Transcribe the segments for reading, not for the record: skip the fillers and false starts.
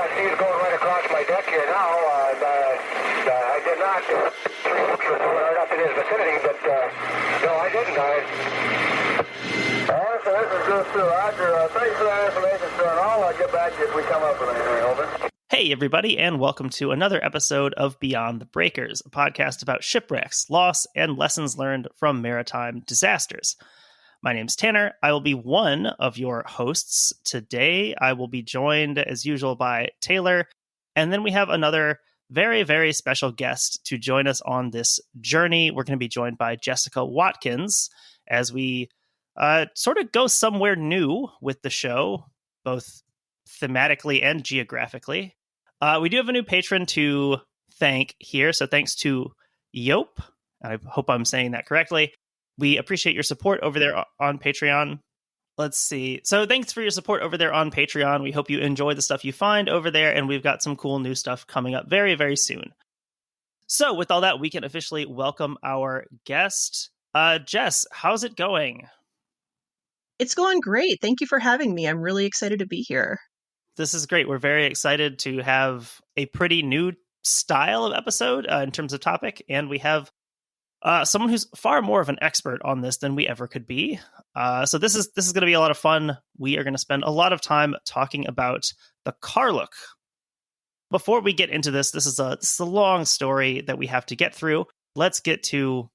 I see it's going right across my deck here now. I did not 3 hooks or so right up in his vicinity, but no, I didn't. So this is good too. Roger. Thanks for that information, sir, and I'll get back to you if we come up with anything. Over. Hey, everybody, and welcome to another episode of Beyond the Breakers, a podcast about shipwrecks, loss, and lessons learned from maritime disasters. My name's Tanner. I will be one of your hosts today. I will be joined, as usual, by Taylor, and then we have another very, very special guest to join us on this journey. We're going to be joined by Jessica Watkins as we sort of go somewhere new with the show, both thematically and geographically. We do have a new patron to thank here, so thanks to Yop. I hope I'm saying that correctly. We appreciate your support over there on Patreon. Let's see. So thanks for your support over there on Patreon. We hope you enjoy the stuff you find over there, and we've got some cool new stuff coming up very, very soon. So with all that, we can officially welcome our guest. Jess, how's it going? It's going great. Thank you for having me. I'm really excited to be here. This is great. We're very excited to have a pretty new style of episode in terms of topic, and we have someone who's far more of an expert on this than we ever could be. So this is going to be a lot of fun. We are going to spend a lot of time talking about the Karluk. Before we get into this is a long story that we have to get through. Let's get to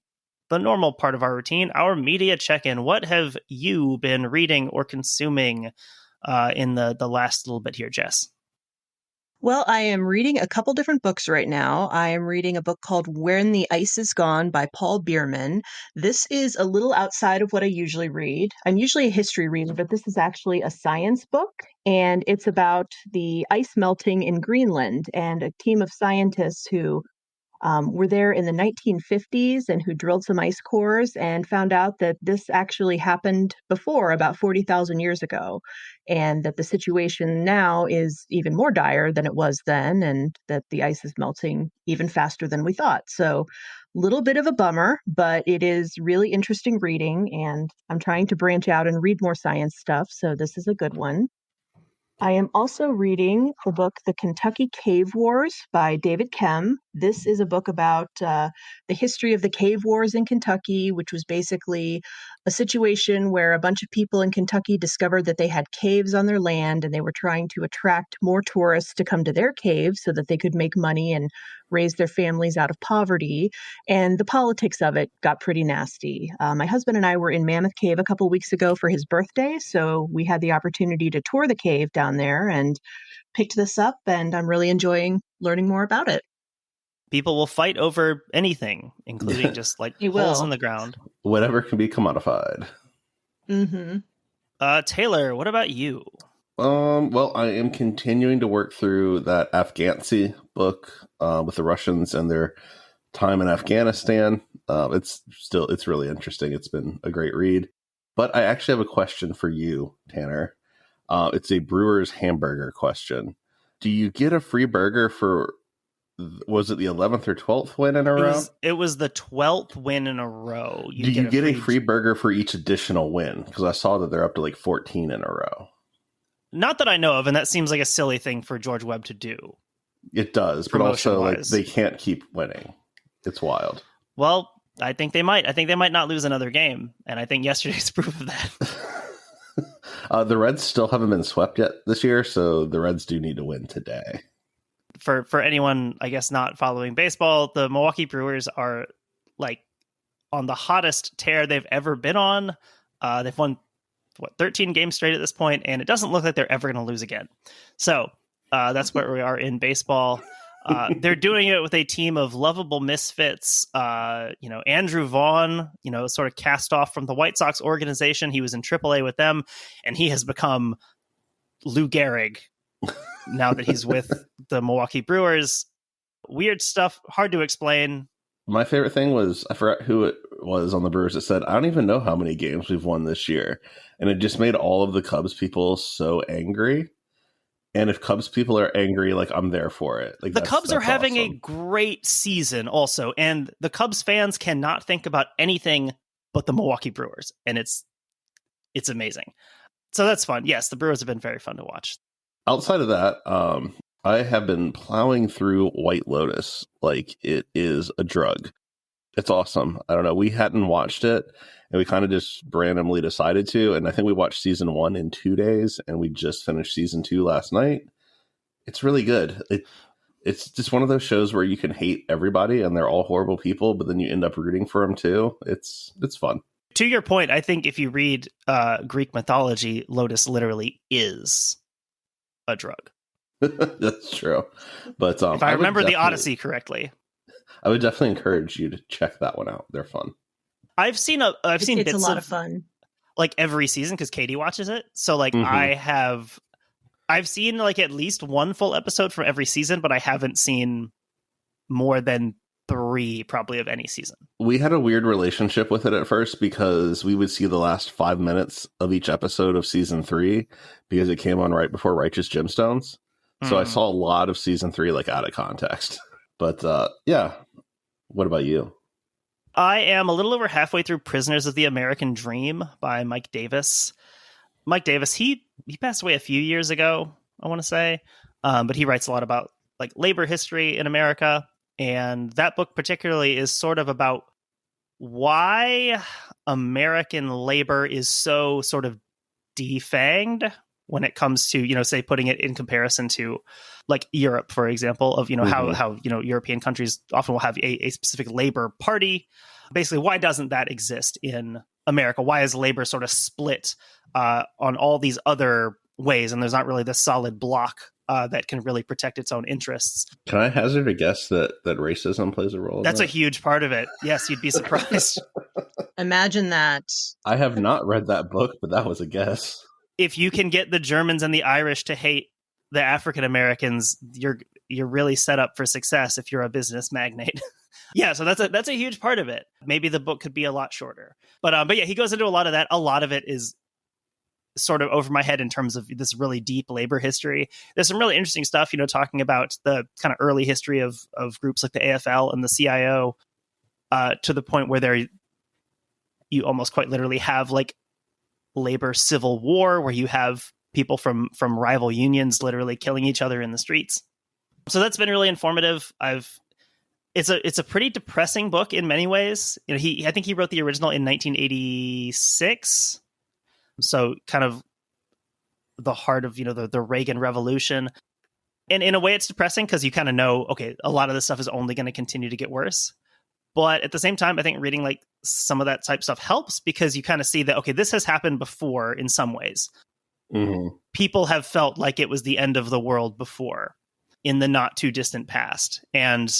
the normal part of our routine, our media check-in. What have you been reading or consuming in the last little bit here, Jess? Well, I am reading a couple different books right now. I am reading a book called When the Ice is Gone by Paul Bierman. This is a little outside of what I usually read. I'm usually a history reader, but this is actually a science book, and it's about the ice melting in Greenland and a team of scientists who were there in the 1950s and who drilled some ice cores and found out that this actually happened before, about 40,000 years ago, and that the situation now is even more dire than it was then, and that the ice is melting even faster than we thought. So a little bit of a bummer, but it is really interesting reading, and I'm trying to branch out and read more science stuff, so this is a good one. I am also reading the book The Kentucky Cave Wars by David Kem. This is a book about the history of the cave wars in Kentucky, which was basically a situation where a bunch of people in Kentucky discovered that they had caves on their land, and they were trying to attract more tourists to come to their caves so that they could make money and raise their families out of poverty. And the politics of it got pretty nasty. My husband and I were in Mammoth Cave a couple weeks ago for his birthday, so we had the opportunity to tour the cave down there and picked this up, and I'm really enjoying learning more about it. People will fight over anything, including just like holes in the ground. Whatever can be commodified. Mm-hmm. Taylor, what about you? Well, I am continuing to work through that Afghanistan book with the Russians and their time in Afghanistan. It's really interesting. It's been a great read. But I actually have a question for you, Tanner. It's a Brewer's hamburger question. Do you get a free burger for, was it the 11th or 12th win in a row? It was the 12th win in a row. Do you get a free burger for each additional win? Because I saw that they're up to like 14 in a row. Not that I know of, and that seems like a silly thing for George Webb to do. It does, but also like they can't keep winning. It's wild. Well, I think they might. I think they might not lose another game, and I think yesterday's proof of that. The Reds still haven't been swept yet this year, so the Reds do need to win today. For anyone, I guess, not following baseball, the Milwaukee Brewers are like on the hottest tear they've ever been on. They've won 13 games straight at this point, and it doesn't look like they're ever going to lose again. So that's where we are in baseball. They're doing it with a team of lovable misfits. Andrew Vaughn, sort of cast off from the White Sox organization. He was in AAA with them, and he has become Lou Gehrig now that he's with the Milwaukee Brewers. Weird stuff, hard to explain. My favorite thing was, I forgot who it was on the Brewers that said, I don't even know how many games we've won this year. And it just made all of the Cubs people so angry. And if Cubs people are angry, like, I'm there for it. Like, the Cubs are having awesome. A great season also. And the Cubs fans cannot think about anything but the Milwaukee Brewers. And it's amazing. So that's fun. Yes, the Brewers have been very fun to watch. Outside of that, I have been plowing through White Lotus like it is a drug. It's awesome. I don't know. We hadn't watched it, and we kind of just randomly decided to. And I think we watched season 1 in 2 days, and we just finished season 2 last night. It's really good. It's just one of those shows where you can hate everybody, and they're all horrible people, but then you end up rooting for them too. It's fun. To your point, I think if you read Greek mythology, Lotus literally is a drug. That's true. But if I remember the Odyssey correctly, I would definitely encourage you to check that one out. They're fun. I've seen It's bits a lot of fun. Like every season because Katie watches it. So like I've seen like at least one full episode from every season, but I haven't seen more than 3 probably of any season. We had a weird relationship with it at first because we would see the last 5 minutes of each episode of season 3 because it came on right before Righteous Gemstones. So I saw a lot of season 3 like out of context. But yeah, what about you? I am a little over halfway through Prisoners of the American Dream by Mike Davis. Mike Davis, he passed away a few years ago, I want to say, but he writes a lot about like labor history in America. And that book particularly is sort of about why American labor is so sort of defanged when it comes to, you know, say putting it in comparison to like Europe, for example, of, you know, how, you know, European countries often will have a specific labor party. Basically, why doesn't that exist in America? Why is labor sort of split on all these other ways? And there's not really this solid block that can really protect its own interests. Can I hazard a guess that racism plays a role in That's that? A huge part of it. Yes, you'd be surprised. Imagine that. I have not read that book, but that was a guess. If you can get the Germans and the Irish to hate the African Americans, you're really set up for success if you're a business magnate. Yeah, so that's a huge part of it. Maybe the book could be a lot shorter. But yeah, he goes into a lot of that. A lot of it is sort of over my head in terms of this really deep labor history. There's some really interesting stuff, you know, talking about the kind of early history of groups like the AFL and the CIO to the point where you almost quite literally have like labor civil war where you have people from rival unions literally killing each other in the streets. So that's been really informative. It's a pretty depressing book in many ways. You know, I think he wrote the original in 1986. So kind of the heart of, you know, the Reagan Revolution. And in a way it's depressing because you kind of know, okay, a lot of this stuff is only going to continue to get worse. But at the same time, I think reading like some of that type stuff helps because you kind of see that, okay, this has happened before in some ways. Mm-hmm. People have felt like it was the end of the world before in the not too distant past. And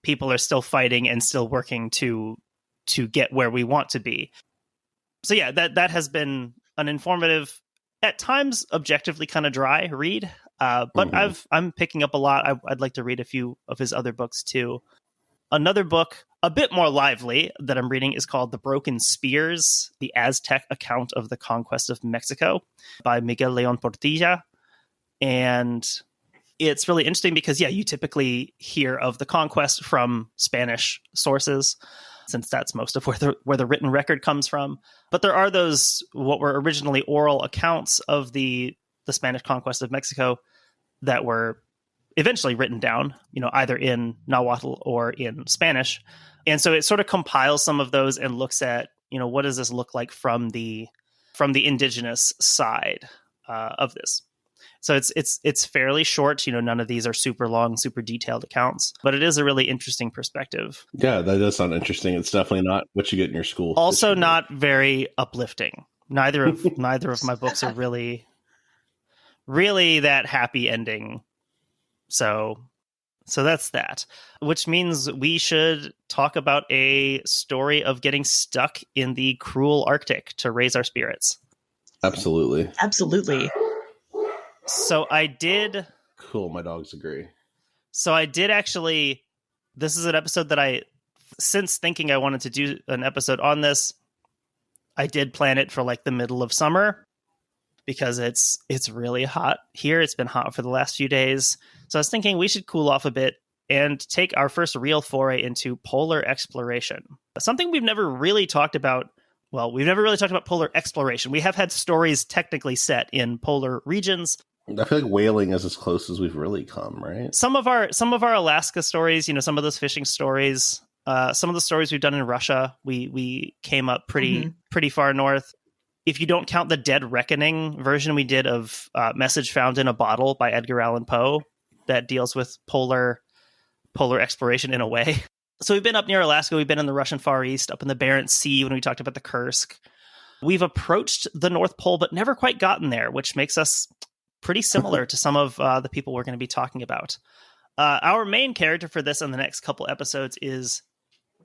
people are still fighting and still working to get where we want to be. So yeah, that has been an informative, at times objectively kind of dry read. But I'm picking up a lot. I'd like to read a few of his other books too. Another book, a bit more lively, that I'm reading is called The Broken Spears, The Aztec Account of the Conquest of Mexico by Miguel León Portilla. And it's really interesting because, yeah, you typically hear of the conquest from Spanish sources, since that's most of where the written record comes from. But there are those, what were originally oral accounts of the Spanish conquest of Mexico that were eventually written down, you know, either in Nahuatl or in Spanish. And so it sort of compiles some of those and looks at, you know, what does this look like from the indigenous side of this. So it's fairly short. You know, none of these are super long, super detailed accounts, but it is a really interesting perspective. Yeah, that does sound interesting. It's definitely not what you get in your school. Also not very uplifting. Neither of my books are really that happy ending. So that's that, which means we should talk about a story of getting stuck in the cruel Arctic to raise our spirits. Absolutely. So I did. Cool. My dogs agree. So I did actually. This is an episode that since thinking I wanted to do an episode on this, I did plan it for like the middle of summer because it's really hot here. It's been hot for the last few days. So I was thinking we should cool off a bit and take our first real foray into polar exploration. Something we've never really talked about. Well, we've never really talked about polar exploration. We have had stories technically set in polar regions, I feel like whaling is as close as we've really come, right? Some of our Alaska stories, some of those fishing stories, some of the stories we've done in Russia, we came up pretty far north. If you don't count the Dead Reckoning version we did of Message Found in a Bottle by Edgar Allan Poe, that deals with polar exploration in a way. So we've been up near Alaska. We've been in the Russian Far East, up in the Barents Sea when we talked about the Kursk. We've approached the North Pole, but never quite gotten there, which makes us pretty similar to some of the people we're going to be talking about. Our main character for this and the next couple episodes is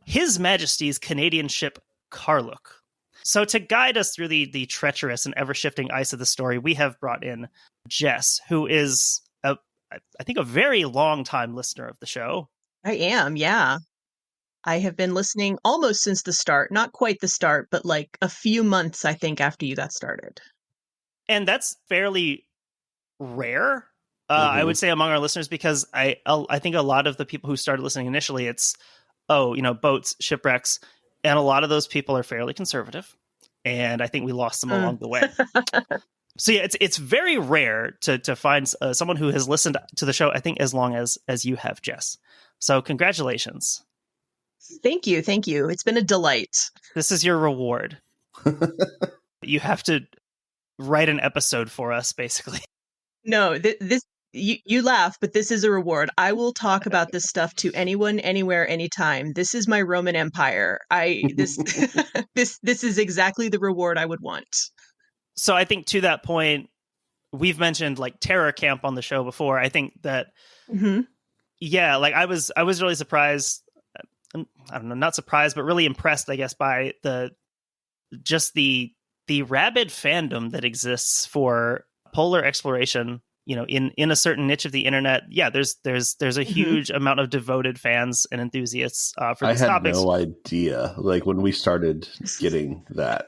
His Majesty's Canadian ship Karluk. So to guide us through the treacherous and ever-shifting ice of the story, we have brought in Jess, who is, I think, a very long-time listener of the show. I am, yeah. I have been listening almost since the start. Not quite the start, but like a few months, I think, after you got started. And that's fairly rare, I would say, among our listeners, because I think a lot of the people who started listening initially, it's, boats, shipwrecks, and a lot of those people are fairly conservative, and I think we lost them along the way. So yeah, it's very rare to find someone who has listened to the show, I think, as long as you have, Jess. So congratulations. Thank you. It's been a delight. This is your reward. You have to write an episode for us, basically. No, you laugh, but this is a reward. I will talk about this stuff to anyone, anywhere, anytime. This is my Roman Empire. This is exactly the reward I would want. So I think to that point, we've mentioned like Terror Camp on the show before. I think that, yeah, like I was really surprised. I don't know, not surprised, but really impressed, I guess, by the rabid fandom that exists for polar exploration, in a certain niche of the internet. Yeah, there's a huge amount of devoted fans and enthusiasts for these topics. I had no idea, like, when we started getting that.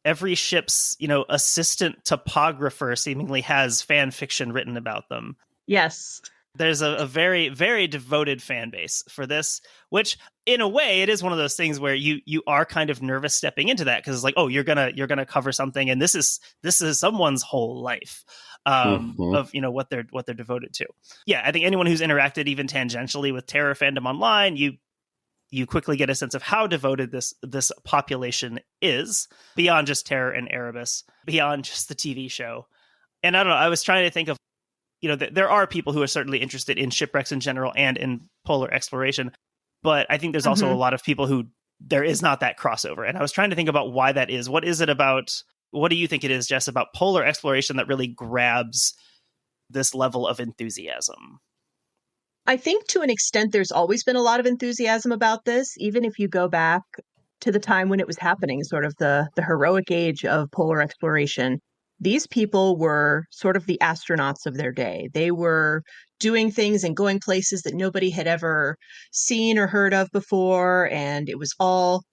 Every ship's, assistant topographer seemingly has fan fiction written about them. Yes. There's a very, very devoted fan base for this, which in a way it is one of those things where you are kind of nervous stepping into that, because it's like, oh, you're gonna cover something, and this is someone's whole life of what they're devoted to. Yeah, I think anyone who's interacted even tangentially with terror fandom online, you quickly get a sense of how devoted this population is, beyond just Terror and Erebus, beyond just the TV show. And I don't know, I was trying to think of, there are people who are certainly interested in shipwrecks in general and in polar exploration, but I think there's also a lot of people who there is not that crossover. And I was trying to think about why that is. What is it about, what do you think it is, Jess, about polar exploration that really grabs this level of enthusiasm? I think to an extent there's always been a lot of enthusiasm about this, even if you go back to the time when it was happening, sort of the heroic age of polar exploration. These people were sort of the astronauts of their day. They were doing things and going places that nobody had ever seen or heard of before. And it was all,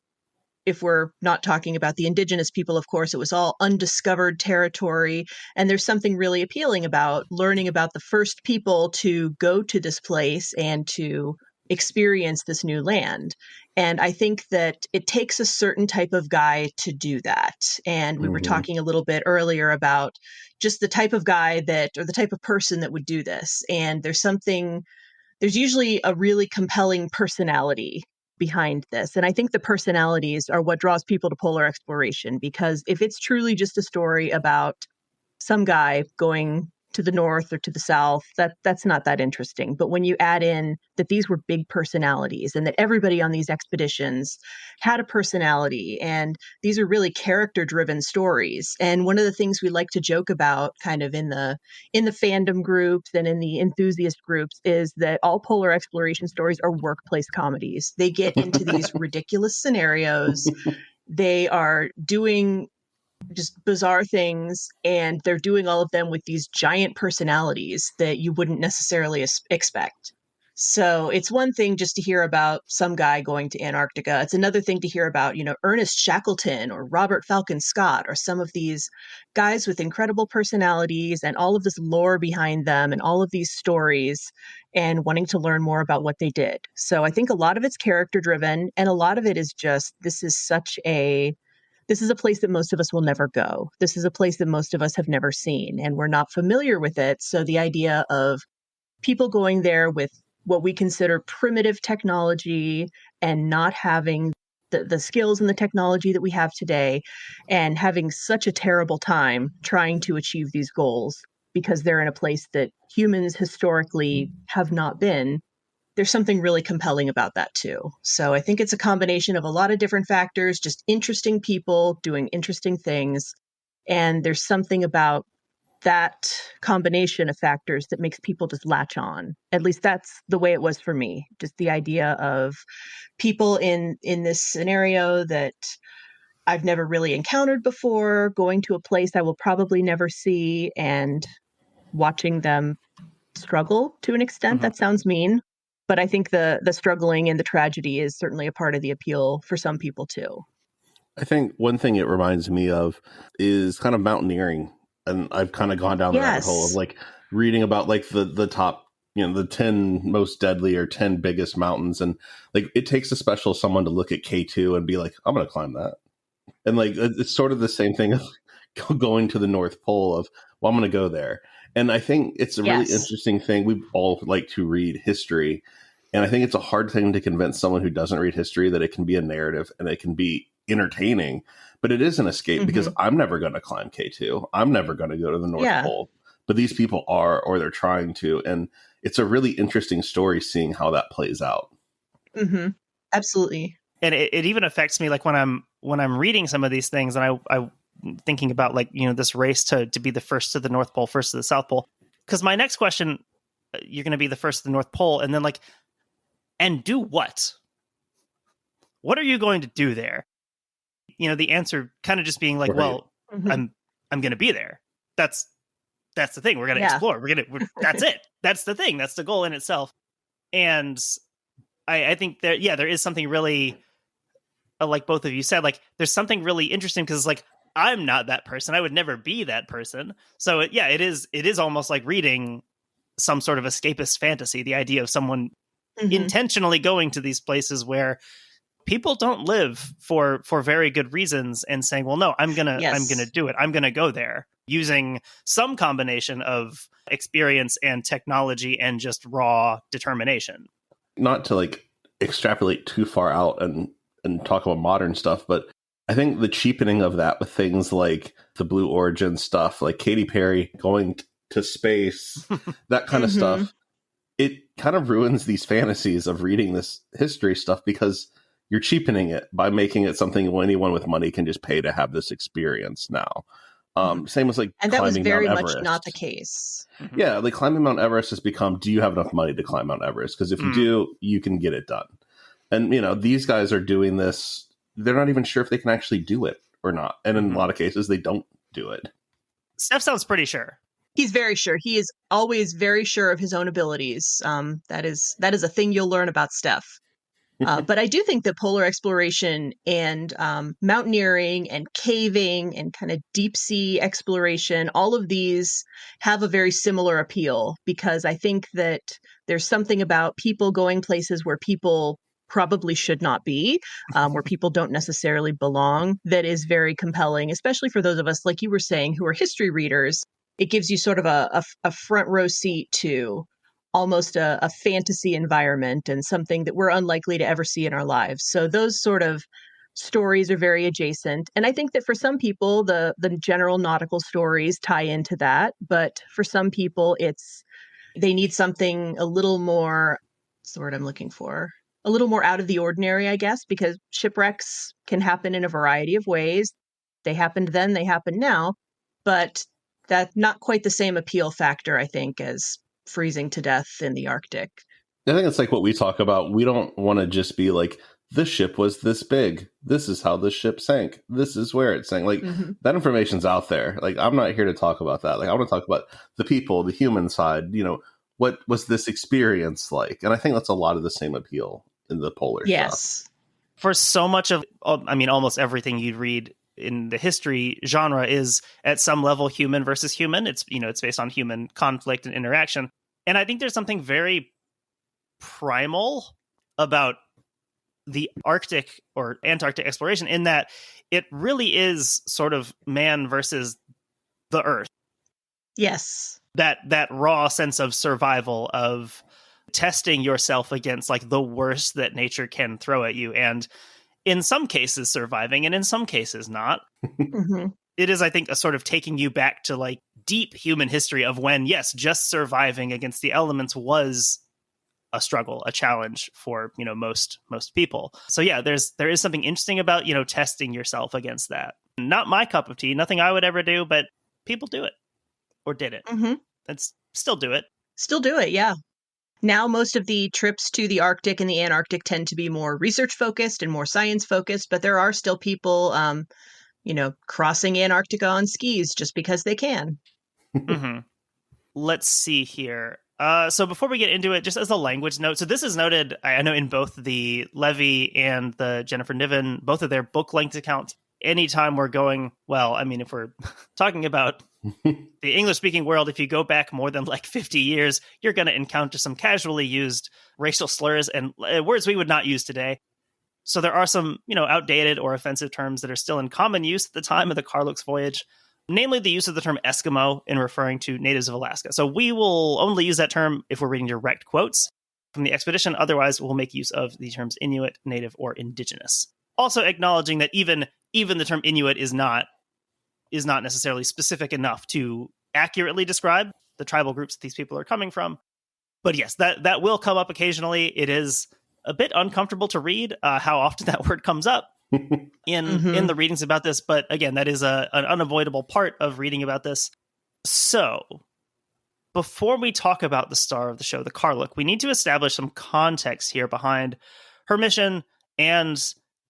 if we're not talking about the indigenous people, of course, it was all undiscovered territory. And there's something really appealing about learning about the first people to go to this place and to experience this new land. And I think that it takes a certain type of guy to do that. And we were talking a little bit earlier about just the type of guy or the type of person that would do this. And there's usually a really compelling personality behind this. And I think the personalities are what draws people to polar exploration, because if it's truly just a story about some guy going to the north or to the south, that's not that interesting. But when you add in that these were big personalities and that everybody on these expeditions had a personality, and these are really character-driven stories. And one of the things we like to joke about kind of in the fandom groups and in the enthusiast groups is that all polar exploration stories are workplace comedies. They get into these ridiculous scenarios. They are doing just bizarre things, and they're doing all of them with these giant personalities that you wouldn't necessarily expect. So it's one thing just to hear about some guy going to Antarctica. It's another thing to hear about, Ernest Shackleton or Robert Falcon Scott or some of these guys with incredible personalities and all of this lore behind them and all of these stories, and wanting to learn more about what they did. So I think a lot of it's character driven, and a lot of it is just, this is such a this is a place that most of us will never go. This is a place that most of us have never seen, and we're not familiar with it. So the idea of people going there with what we consider primitive technology and not having the skills and the technology that we have today, and having such a terrible time trying to achieve these goals because they're in a place that humans historically have not been. There's something really compelling about that too. So I think it's a combination of a lot of different factors, just interesting people doing interesting things. And there's something about that combination of factors that makes people just latch on. At least that's the way it was for me. Just the idea of people in this scenario that I've never really encountered before, going to a place I will probably never see, and watching them struggle to an extent. That sounds mean, but I think the struggling and the tragedy is certainly a part of the appeal for some people too. I think one thing it reminds me of is kind of mountaineering. And I've kind of gone down the rabbit hole of like reading about like the top, the 10 most deadly or 10 biggest mountains. And like, it takes a special someone to look at K2 and be like, I'm going to climb that. And like, it's sort of the same thing of going to the North Pole of, well, I'm going to go there. And I think it's a really interesting thing. We all like to read history. And I think it's a hard thing to convince someone who doesn't read history that it can be a narrative and it can be entertaining, but it is an escape because I'm never going to climb K2. I'm never going to go to the North Pole, but these people are, or they're trying to. And it's a really interesting story seeing how that plays out. Absolutely. And it even affects me like when I'm reading some of these things and I thinking about like, this race to be the first to the North Pole, first to the South Pole. Because my next question, you're going to be the first to the North Pole, and then like, and do what? What are you going to do there? The answer kind of just being like, well, I'm going to be there. That's the thing. We're going to explore. That's it. That's the thing. That's the goal in itself. And I think there is something really, like both of you said, like there's something really interesting because it's like, I'm not that person. I would never be that person. So it is almost like reading some sort of escapist fantasy. The idea of someone intentionally going to these places where people don't live for very good reasons and saying, well, no, I'm going to do it. I'm going to go there using some combination of experience and technology and just raw determination. Not to like extrapolate too far out and talk about modern stuff, but I think the cheapening of that with things like the Blue Origin stuff, like Katy Perry going to space, that kind of stuff, it kind of ruins these fantasies of reading this history stuff because you're cheapening it by making it something anyone with money can just pay to have this experience now. Same as like and that was very Mount much Everest. not the case. Yeah, like climbing Mount Everest has become, do you have enough money to climb Mount Everest? Because if you do, you can get it done. And, these guys are doing this. They're not even sure if they can actually do it or not. And in a lot of cases, they don't do it. Steph sounds pretty sure. He's very sure. He is always very sure of his own abilities. That is a thing you'll learn about Steph. But I do think that polar exploration and mountaineering and caving and kind of deep sea exploration, all of these have a very similar appeal because I think that there's something about people going places where people probably should not be, where people don't necessarily belong, that is very compelling, especially for those of us, like you were saying, who are history readers. It gives you sort of a front row seat to almost a fantasy environment and something that we're unlikely to ever see in our lives. So those sort of stories are very adjacent. And I think that for some people, the general nautical stories tie into that. But for some people, they need something a little more, what's the word I'm looking for? A little more out of the ordinary, I guess, because shipwrecks can happen in a variety of ways. They happened then, they happen now. But that's not quite the same appeal factor, I think, as freezing to death in the Arctic. I think it's like what we talk about. We don't want to just be like, this ship was this big. This is how this ship sank. This is where it sank. Like that information's out there. Like, I'm not here to talk about that. Like, I want to talk about the people, the human side, what was this experience like? And I think that's a lot of the same appeal in the polar stuff. For so much of, almost everything you'd read in the history genre is at some level human versus human. It's, it's based on human conflict and interaction. And I think there's something very primal about the Arctic or Antarctic exploration in that it really is sort of man versus the Earth. Yes. That raw sense of survival, of testing yourself against like the worst that nature can throw at you, and in some cases surviving and in some cases not. Mm-hmm. It is, I think, a sort of taking you back to like deep human history of when, yes, just surviving against the elements was a struggle, a challenge for, most people. So yeah, there is something interesting about, testing yourself against that. Not my cup of tea, nothing I would ever do, but people do it or did it. Mm-hmm. Let's still do it. Still do it, yeah. Now, most of the trips to the Arctic and the Antarctic tend to be more research focused and more science focused, but there are still people, crossing Antarctica on skis just because they can. Mm-hmm. Let's see here. So before we get into it, just as a language note, so this is noted, I know, in both the Levy and the Jennifer Niven, both of their book length accounts. Anytime we're going, if we're talking about the English-speaking world, if you go back more than like 50 years, you're going to encounter some casually used racial slurs and words we would not use today. So there are some, outdated or offensive terms that are still in common use at the time of the Karluk's voyage, namely the use of the term Eskimo in referring to natives of Alaska. So we will only use that term if we're reading direct quotes from the expedition. Otherwise, we'll make use of the terms Inuit, Native, or Indigenous. Also acknowledging that even the term Inuit is not necessarily specific enough to accurately describe the tribal groups that these people are coming from. But yes, that will come up occasionally. It is a bit uncomfortable to read how often that word comes up in the readings about this. But again, that is an unavoidable part of reading about this. So before we talk about the star of the show, the Karluk, we need to establish some context here behind her mission and,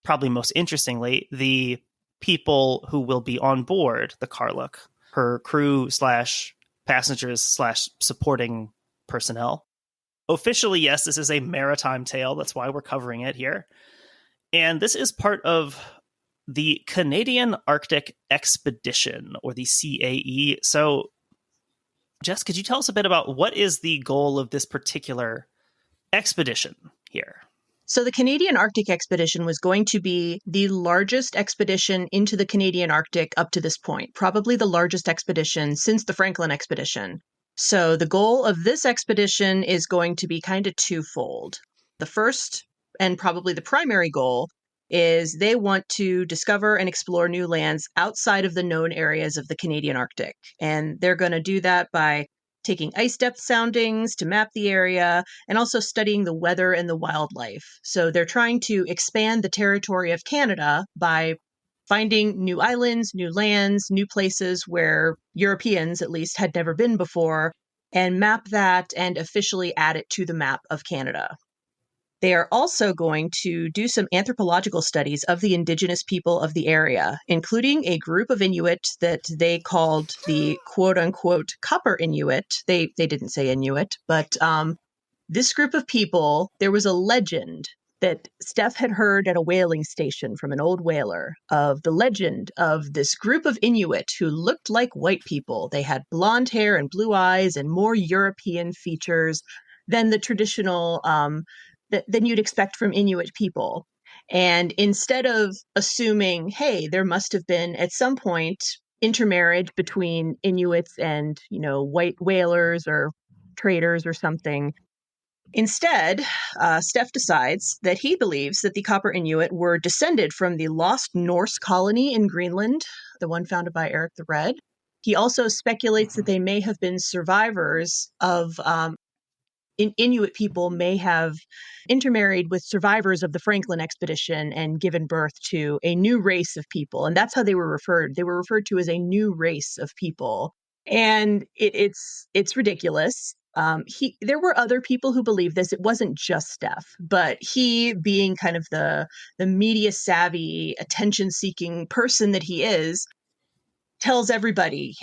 probably most interestingly, the people who will be on board the Karluk, her crew / passengers / supporting personnel. Officially, yes, this is a maritime tale. That's why we're covering it here. And this is part of the Canadian Arctic Expedition, or the CAE. So, Jess, could you tell us a bit about what is the goal of this particular expedition here? So the Canadian Arctic Expedition was going to be the largest expedition into the Canadian Arctic up to this point, probably the largest expedition since the Franklin expedition. So the goal of this expedition is going to be kind of twofold. The first, and probably the primary goal, is they want to discover and explore new lands outside of the known areas of the Canadian Arctic. And they're going to do that by taking ice depth soundings to map the area, and also studying the weather and the wildlife. So they're trying to expand the territory of Canada by finding new islands, new lands, new places where Europeans, at least, had never been before, and map that and officially add it to the map of Canada. They are also going to do some anthropological studies of the indigenous people of the area, including a group of Inuit that they called the quote-unquote Copper Inuit. They didn't say Inuit, but this group of people, there was a legend that Steph had heard at a whaling station from an old whaler of the legend of this group of Inuit who looked like white people. They had blonde hair and blue eyes and more European features than the traditional than you'd expect from Inuit people. And instead of assuming, hey, there must have been at some point intermarriage between Inuits and, white whalers or traders or something, instead, Steph decides that he believes that the Copper Inuit were descended from the lost Norse colony in Greenland, the one founded by Eric the Red. He also speculates that they may have been survivors of Inuit people may have intermarried with survivors of the Franklin expedition and given birth to a new race of people. And that's how they were referred. They were referred to as a new race of people. And it's ridiculous. There were other people who believed this. It wasn't just Steph, but he, being kind of the media savvy, attention seeking person that he is, tells everybody,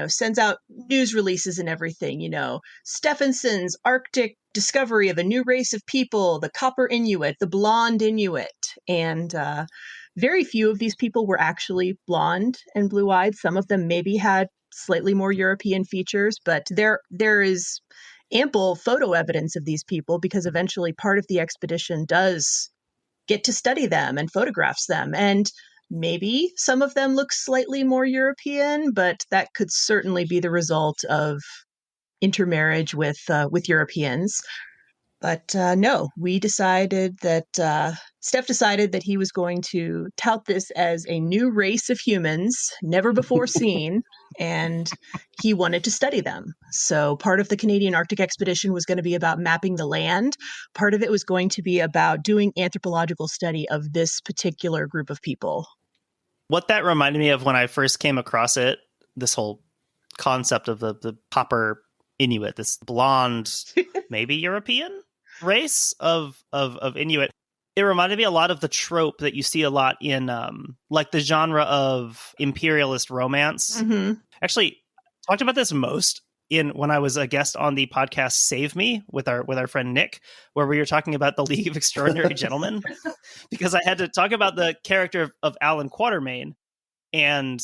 sends out news releases and everything, Stefansson's Arctic discovery of a new race of people, the Copper Inuit, the blonde Inuit. And very few of these people were actually blonde and blue-eyed. Some of them maybe had slightly more European features, but there is ample photo evidence of these people because eventually part of the expedition does get to study them and photographs them. And maybe some of them look slightly more European, but that could certainly be the result of intermarriage with Europeans. But no, we decided that Steph decided that he was going to tout this as a new race of humans, never before seen, and he wanted to study them. So part of the Canadian Arctic expedition was going to be about mapping the land. Part of it was going to be about doing anthropological study of this particular group of people. What that reminded me of when I first came across it, this whole concept of the Popper Inuit, this blonde, maybe European race of Inuit. It reminded me a lot of the trope that you see a lot in like the genre of imperialist romance. Mm-hmm. Actually, talked about this most when I was a guest on the podcast Save Me with our friend Nick, where we were talking about the League of Extraordinary Gentlemen, because I had to talk about the character of Alan Quatermain and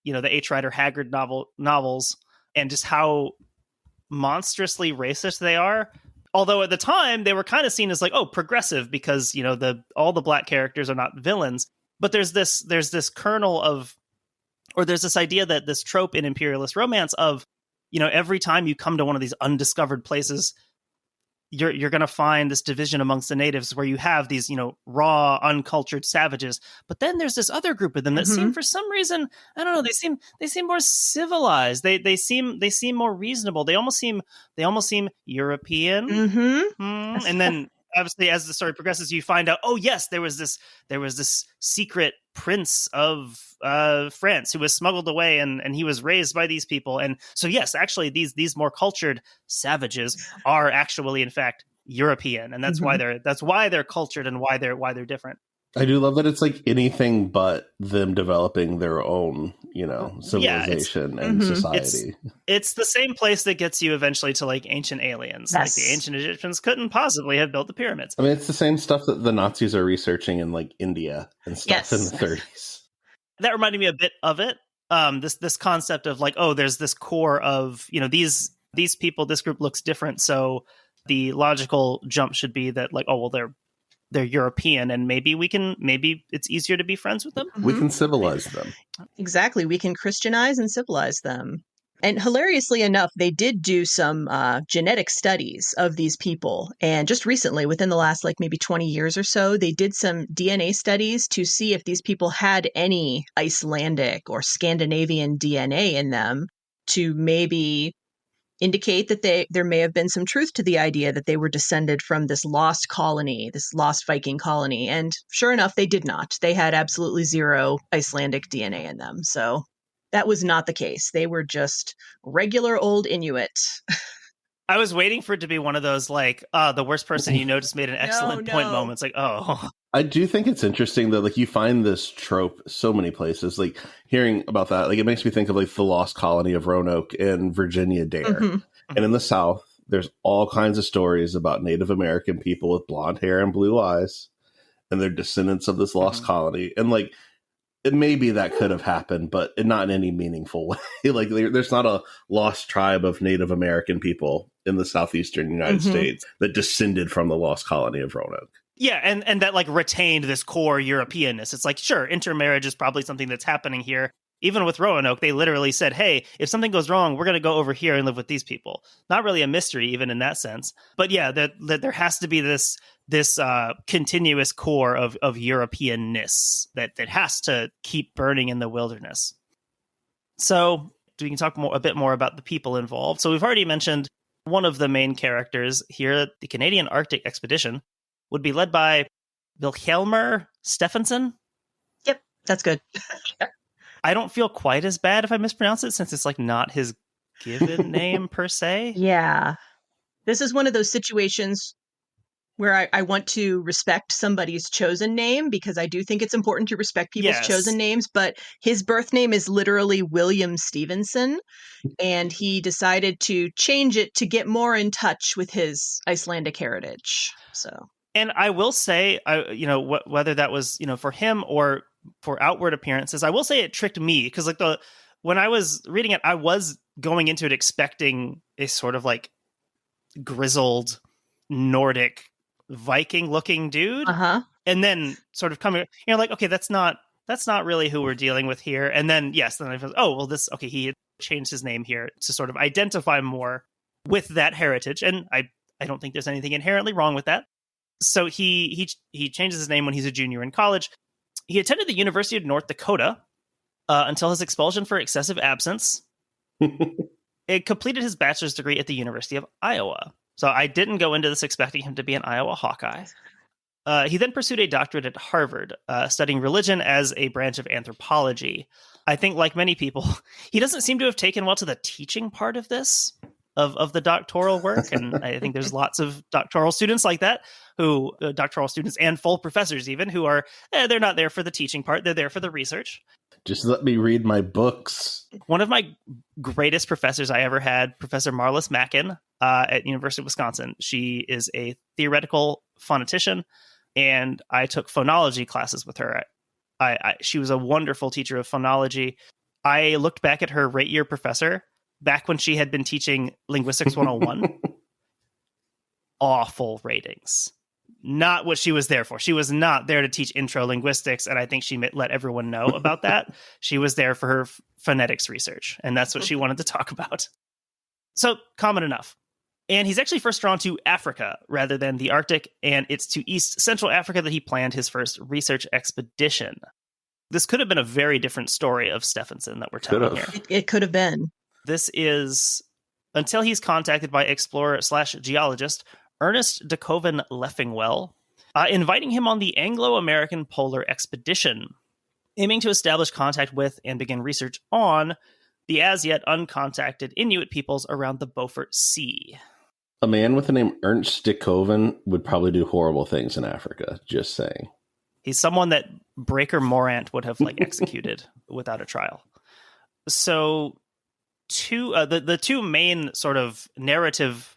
the H. Rider Haggard novels and just how monstrously racist they are. Although at the time they were kind of seen as like, oh, progressive, because all the black characters are not villains. But there's this kernel of, or there's this idea that this trope in imperialist romance of, every time you come to one of these undiscovered places, you're going to find this division amongst the natives where you have these, raw, uncultured savages. But then there's this other group of them that seem, for some reason, I don't know, they seem more civilized. They seem more reasonable. They almost seem European. Mm-hmm. And then obviously as the story progresses, you find out, oh yes, there was this secret prince of France who was smuggled away and he was raised by these people. And so yes, actually these more cultured savages are actually in fact European, and that's why they're cultured and why they're different. I do love that it's like anything but them developing their own, civilization and society. It's the same place that gets you eventually to like ancient aliens. Yes. Like the ancient Egyptians couldn't possibly have built the pyramids. I mean, it's the same stuff that the Nazis are reaching in like India and stuff in the 30s. That reminded me a bit of it. This concept of like, oh, there's this core of, these people, this group looks different. So the logical jump should be that like, oh, well, they're European, and maybe it's easier to be friends with them. We can civilize them. Exactly. We can Christianize and civilize them. And hilariously enough, they did do some genetic studies of these people. And just recently, within the last like maybe 20 years or so, they did some DNA studies to see if these people had any Icelandic or Scandinavian DNA in them, to maybe indicate that there may have been some truth to the idea that they were descended from this lost colony, this lost Viking colony. And sure enough, they did not. They had absolutely zero Icelandic DNA in them. So that was not the case. They were just regular old Inuit. I was waiting for it to be one of those like, the worst person you know just made an excellent point moments. Like, oh. I do think it's interesting that like you find this trope so many places. Like hearing about that, like it makes me think of like the lost colony of Roanoke and Virginia Dare. Mm-hmm. And in the South, there's all kinds of stories about Native American people with blonde hair and blue eyes, and they're descendants of this lost colony. And like, it maybe that could have happened, but not in any meaningful way. Like there's not a lost tribe of Native American people in the southeastern United States that descended from the lost colony of Roanoke. Yeah, and that like retained this core Europeanness. It's like, sure, intermarriage is probably something that's happening here. Even with Roanoke, they literally said, hey, if something goes wrong, we're going to go over here and live with these people. Not really a mystery, even in that sense. But yeah, that there has to be this continuous core of Europeanness that has to keep burning in the wilderness. So we can talk a bit more about the people involved. So we've already mentioned one of the main characters here. The Canadian Arctic expedition would be led by Vilhjalmur Stefansson. Yep, that's good. I don't feel quite as bad if I mispronounce it, since it's like not his given name per se. Yeah. This is one of those situations where I want to respect somebody's chosen name, because I do think it's important to respect people's chosen names, but his birth name is literally William Stevenson, and he decided to change it to get more in touch with his Icelandic heritage. So, and I will say, whether that was, for him or for outward appearances, I will say it tricked me, because like when I was reading it, I was going into it expecting a sort of like grizzled Nordic Viking looking dude. And then sort of coming, like, okay, that's not really who we're dealing with here. And then, yes, then I was, oh, well, he had changed his name here to sort of identify more with that heritage. And I don't think there's anything inherently wrong with that. So he changes his name when he's a junior in college. He attended the University of North Dakota until his expulsion for excessive absence. It completed his bachelor's degree at the University of Iowa. So I didn't go into this expecting him to be an Iowa Hawkeye. He then pursued a doctorate at Harvard, studying religion as a branch of anthropology. I think, like many people, he doesn't seem to have taken well to the teaching part of this, of the doctoral work. And I think there's lots of doctoral students like that, who doctoral students and full professors even, who are, they're not there for the teaching part. They're there for the research. Just let me read my books. One of my greatest professors I ever had, Professor Marlis Mackin at University of Wisconsin. She is a theoretical phonetician, and I took phonology classes with her. She was a wonderful teacher of phonology. I looked back at her rate year professor back when she had been teaching Linguistics 101. Awful ratings. Not what she was there for. She was not there to teach intro linguistics, and I think she let everyone know about that. She was there for her phonetics research, and that's what she wanted to talk about. So, common enough. And he's actually first drawn to Africa rather than the Arctic, and it's to East Central Africa that he planned his first research expedition. This could have been a very different story of Stefansson that we're telling here. It could have been. This is until he's contacted by explorer/geologist Ernest de Koven Leffingwell, inviting him on the Anglo-American Polar Expedition, aiming to establish contact with and begin research on the as-yet uncontacted Inuit peoples around the Beaufort Sea. A man with the name Ernst de Koven would probably do horrible things in Africa, just saying. He's someone that Breaker Morant would have executed without a trial. So the two main sort of narrative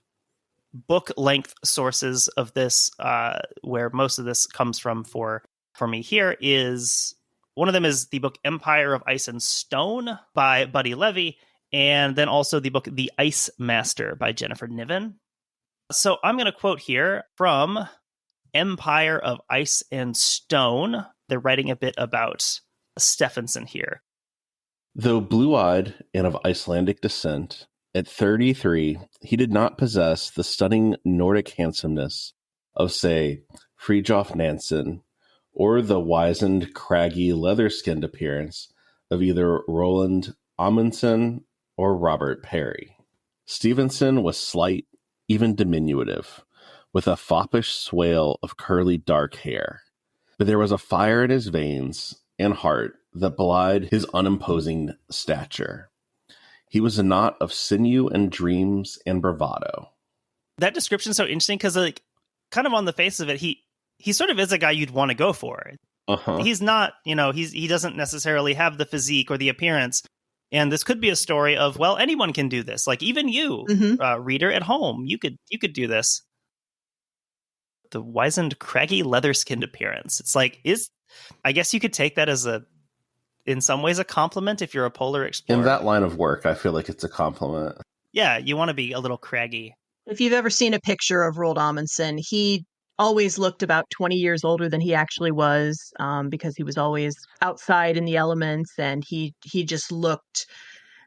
book-length sources of this, where most of this comes from for me here, is one of them is the book Empire of Ice and Stone by Buddy Levy, and then also the book The Ice Master by Jennifer Niven. So I'm going to quote here from Empire of Ice and Stone. They're writing a bit about Stefansson here. Though blue-eyed and of Icelandic descent, at 33, he did not possess the stunning Nordic handsomeness of, say, Fridtjof Nansen, or the wizened, craggy, leather-skinned appearance of either Roland Amundsen or Robert Perry. Stefansson was slight, even diminutive, with a foppish swale of curly dark hair. But there was a fire in his veins and heart that belied his unimposing stature. He was a knot of sinew and dreams and bravado. That description's so interesting because, kind of on the face of it, he sort of is a guy you'd want to go for. Uh-huh. He's not, he doesn't necessarily have the physique or the appearance. And this could be a story of, well, anyone can do this. Like even you, reader at home, you could do this. The wizened, craggy, leather-skinned appearance. It's I guess you could take that as in some ways a compliment if you're a polar explorer. In that line of work, I feel like it's a compliment. Yeah, you want to be a little craggy. If you've ever seen a picture of Roald Amundsen, he always looked about 20 years older than he actually was, because he was always outside in the elements, and he just looked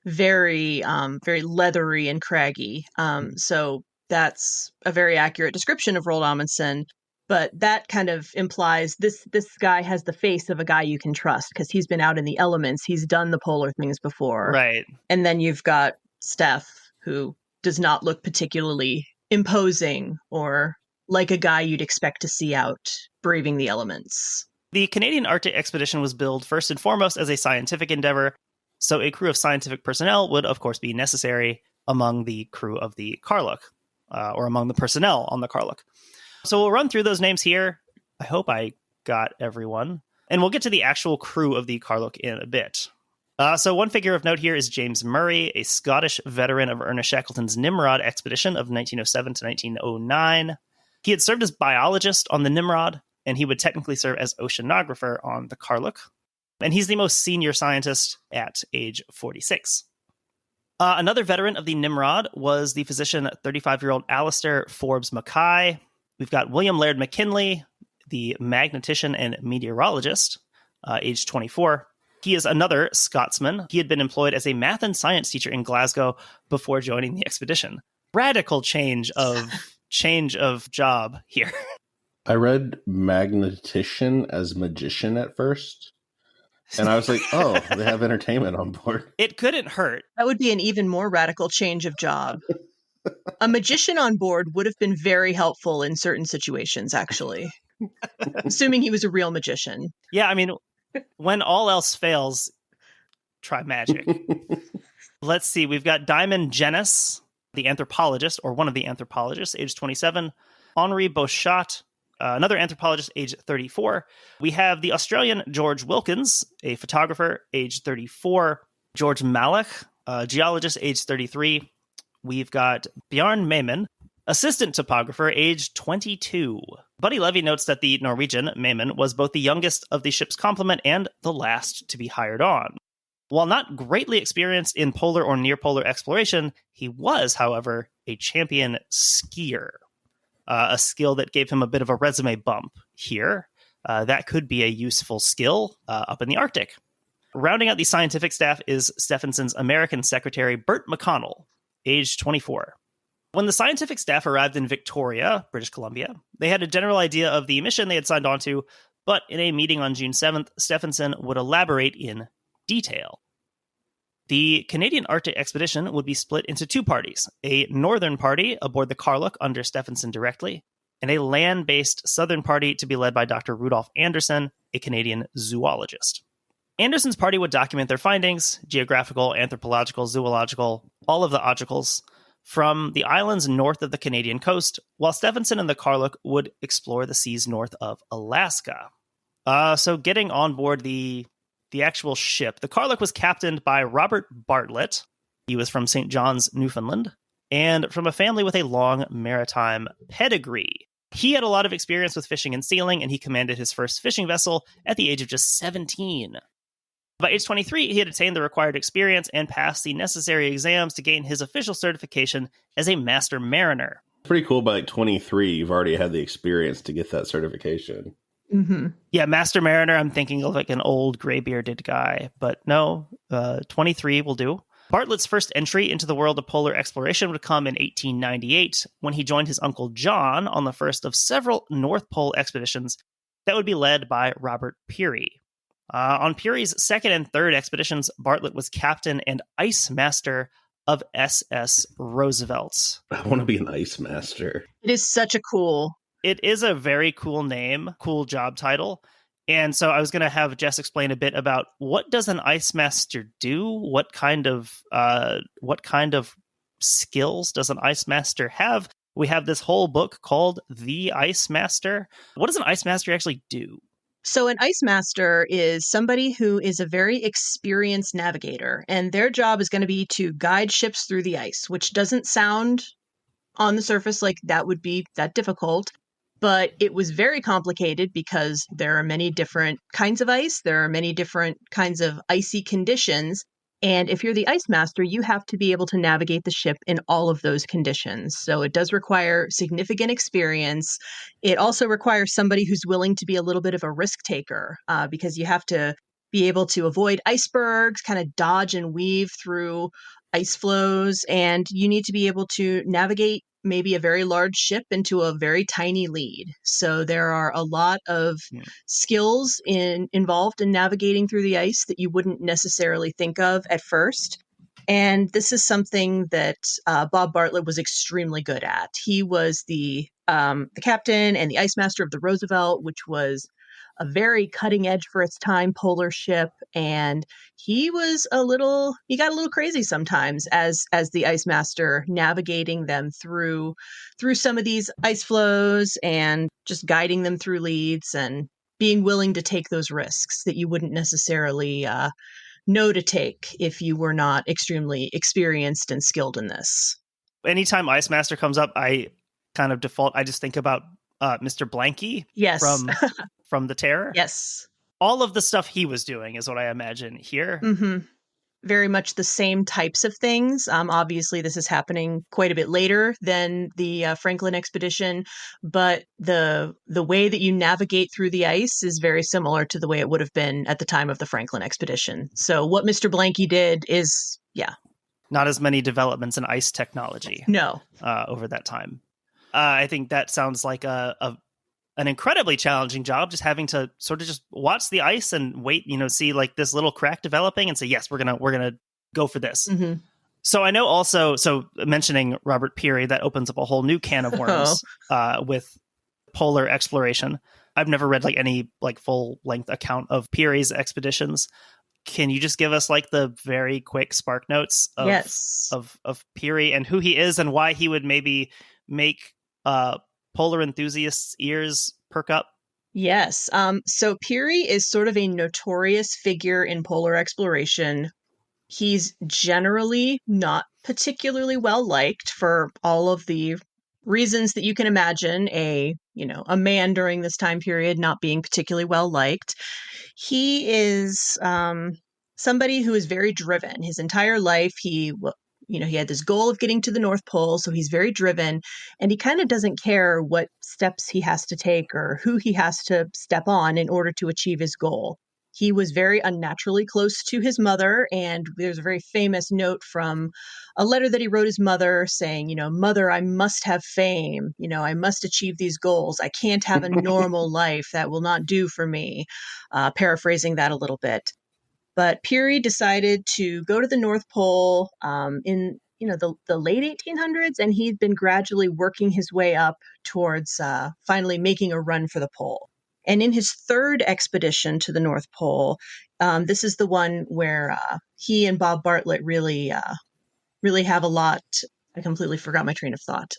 very very leathery and craggy. So that's a very accurate description of Roald Amundsen. But that kind of implies this guy has the face of a guy you can trust because he's been out in the elements. He's done the polar things before. Right. And then you've got Steph, who does not look particularly imposing or like a guy you'd expect to see out braving the elements. The Canadian Arctic expedition was billed first and foremost as a scientific endeavor, so a crew of scientific personnel would, of course, be necessary among the crew of the Karluk, or among the personnel on the Karluk. So we'll run through those names here. I hope I got everyone. And we'll get to the actual crew of the Karluk in a bit. So one figure of note here is James Murray, a Scottish veteran of Ernest Shackleton's Nimrod expedition of 1907 to 1909. He had served as biologist on the Nimrod, and he would technically serve as oceanographer on the Karluk. And he's the most senior scientist at age 46. Another veteran of the Nimrod was the physician 35-year-old Alister Forbes Mackay. We've got William Laird McKinley, the magnetician and meteorologist, age 24. He is another Scotsman. He had been employed as a math and science teacher in Glasgow before joining the expedition. Radical change of job here. I read magnetician as magician at first. And I was like, oh, they have entertainment on board. It couldn't hurt. That would be an even more radical change of job. A magician on board would have been very helpful in certain situations, actually. Assuming he was a real magician. Yeah, I mean, when all else fails, try magic. Let's see. We've got Diamond Janice, the anthropologist, or one of the anthropologists, age 27. Henri Bochat, another anthropologist, age 34. We have the Australian George Wilkins, a photographer, age 34. George Malach, a geologist, age 33. We've got Bjarne Mayman, assistant topographer, age 22. Buddy Levy notes that the Norwegian, Mayman, was both the youngest of the ship's complement and the last to be hired on. While not greatly experienced in polar or near-polar exploration, he was, however, a champion skier. A skill that gave him a bit of a resume bump here. That could be a useful skill up in the Arctic. Rounding out the scientific staff is Stefansson's American secretary, Bert McConnell, age 24. When the scientific staff arrived in Victoria, British Columbia, they had a general idea of the mission they had signed on to, but in a meeting on June 7th, Stefansson would elaborate in detail. The Canadian Arctic expedition would be split into two parties, a northern party aboard the Karluk under Stefansson directly, and a land-based southern party to be led by Dr. Rudolf Anderson, a Canadian zoologist. Anderson's party would document their findings, geographical, anthropological, zoological, all of the ogicals, from the islands north of the Canadian coast, while Stefansson and the Karluk would explore the seas north of Alaska. So getting on board the actual ship, the Karluk was captained by Robert Bartlett. He was from St. John's, Newfoundland, and from a family with a long maritime pedigree. He had a lot of experience with fishing and sealing, and he commanded his first fishing vessel at the age of just 17. By age 23, he had attained the required experience and passed the necessary exams to gain his official certification as a master mariner. Pretty cool. By like 23, you've already had the experience to get that certification. Mm-hmm. Yeah, master mariner, I'm thinking of like an old gray-bearded guy, but no, 23 will do. Bartlett's first entry into the world of polar exploration would come in 1898 when he joined his uncle John on the first of several North Pole expeditions that would be led by Robert Peary. On Peary's second and third expeditions, Bartlett was captain and ice master of SS Roosevelt. I want to be an ice master. It is such a cool... It is a very cool name, cool job title. And so I was going to have Jess explain a bit about what does an ice master do? What kind of skills does an ice master have? We have this whole book called The Ice Master. What does an ice master actually do? So an ice master is somebody who is a very experienced navigator, and their job is going to be to guide ships through the ice, which doesn't sound on the surface like that would be that difficult. But it was very complicated because there are many different kinds of ice. There are many different kinds of icy conditions. And if you're the ice master, you have to be able to navigate the ship in all of those conditions. So it does require significant experience. It also requires somebody who's willing to be a little bit of a risk taker because you have to be able to avoid icebergs, kind of dodge and weave through ice flows. And you need to be able to navigate maybe a very large ship into a very tiny lead. So there are a lot of skills involved in navigating through the ice that you wouldn't necessarily think of at first. And this is something that Bob Bartlett was extremely good at. He was the captain and the ice master of the Roosevelt, which was a very cutting edge for its time polar ship. And he got a little crazy sometimes as the ice master, navigating them through some of these ice flows and just guiding them through leads and being willing to take those risks that you wouldn't necessarily know to take if you were not extremely experienced and skilled in this. Anytime ice master comes up, I kind of default, I just think about Mr. Blanky. Yes. From The Terror. Yes. All of the stuff he was doing is what I imagine here. Mm-hmm. very much the same types of things. Obviously, this is happening quite a bit later than the Franklin expedition, but the way that you navigate through the ice is very similar to the way it would have been at the time of the Franklin expedition. So what Mr. Blanky did is, not as many developments in ice technology. No. Over that time. I think that sounds like an incredibly challenging job, just having to sort of just watch the ice and wait, see like this little crack developing and say, yes, we're gonna go for this. Mm-hmm. So I know also, mentioning Robert Peary, that opens up a whole new can of worms with polar exploration. I've never read like any like full length account of Peary's expeditions. Can you just give us like the very quick spark notes of Peary and who he is and why he would maybe make polar enthusiasts' ears perk up? Yes. So Peary is sort of a notorious figure in polar exploration. He's generally not particularly well liked for all of the reasons that you can imagine a man during this time period not being particularly well liked. He is somebody who is very driven. His entire life, he had this goal of getting to the North Pole, so he's very driven, and he kind of doesn't care what steps he has to take or who he has to step on in order to achieve his goal. He was very unnaturally close to his mother, and there's a very famous note from a letter that he wrote his mother saying, "Mother, I must have fame. I must achieve these goals. I can't have a normal life. That will not do for me." Paraphrasing that a little bit. But Peary decided to go to the North Pole in the late 1800s, and he'd been gradually working his way up towards finally making a run for the pole. And in his third expedition to the North Pole, this is the one where he and Bob Bartlett really have a lot. I completely forgot my train of thought.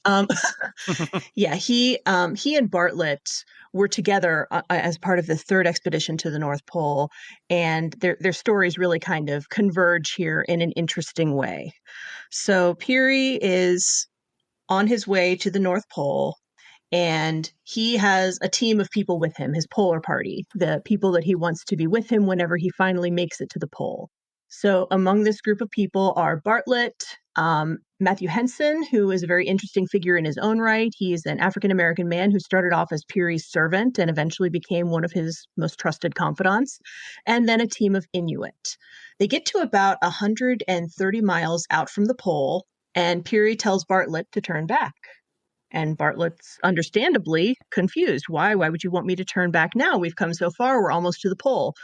He and Bartlett were together as part of the third expedition to the North Pole, and their stories really kind of converge here in an interesting way. So Peary is on his way to the North Pole, and he has a team of people with him, his polar party, the people that he wants to be with him whenever he finally makes it to the pole. So among this group of people are Bartlett, Matthew Henson, who is a very interesting figure in his own right. He is an African-American man who started off as Peary's servant and eventually became one of his most trusted confidants, and then a team of Inuit. They get to about 130 miles out from the pole, and Peary tells Bartlett to turn back. And Bartlett's understandably confused. Why would you want me to turn back now? We've come so far. We're almost to the pole.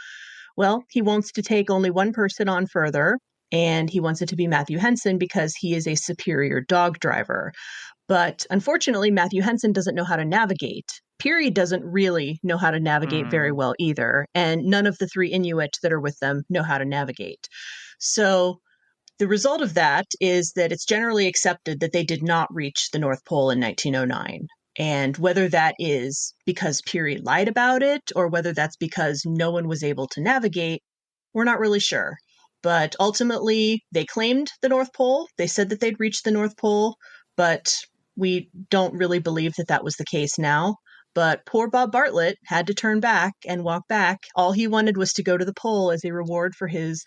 Well, he wants to take only one person on further, and he wants it to be Matthew Henson because he is a superior dog driver. But unfortunately, Matthew Henson doesn't know how to navigate. Peary doesn't really know how to navigate very well either, and none of the three Inuit that are with them know how to navigate. So the result of that is that it's generally accepted that they did not reach the North Pole in 1909. And whether that is because Peary lied about it or whether that's because no one was able to navigate, we're not really sure. But ultimately, they claimed the North Pole. They said that they'd reached the North Pole, but we don't really believe that that was the case now. But poor Bob Bartlett had to turn back and walk back. All he wanted was to go to the pole as a reward for his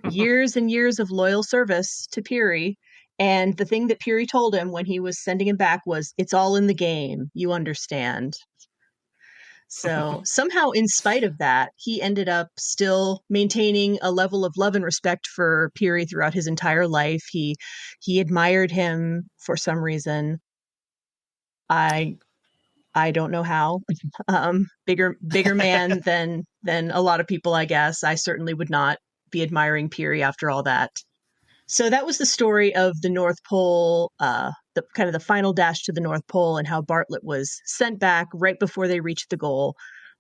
years and years of loyal service to Peary. And the thing that Peary told him when he was sending him back was, "It's all in the game. You understand." So somehow, in spite of that, he ended up still maintaining a level of love and respect for Peary throughout his entire life. He admired him for some reason. I don't know how. Bigger man than a lot of people, I guess. I certainly would not be admiring Peary after all that. So that was the story of the North Pole, the kind of the final dash to the North Pole, and how Bartlett was sent back right before they reached the goal.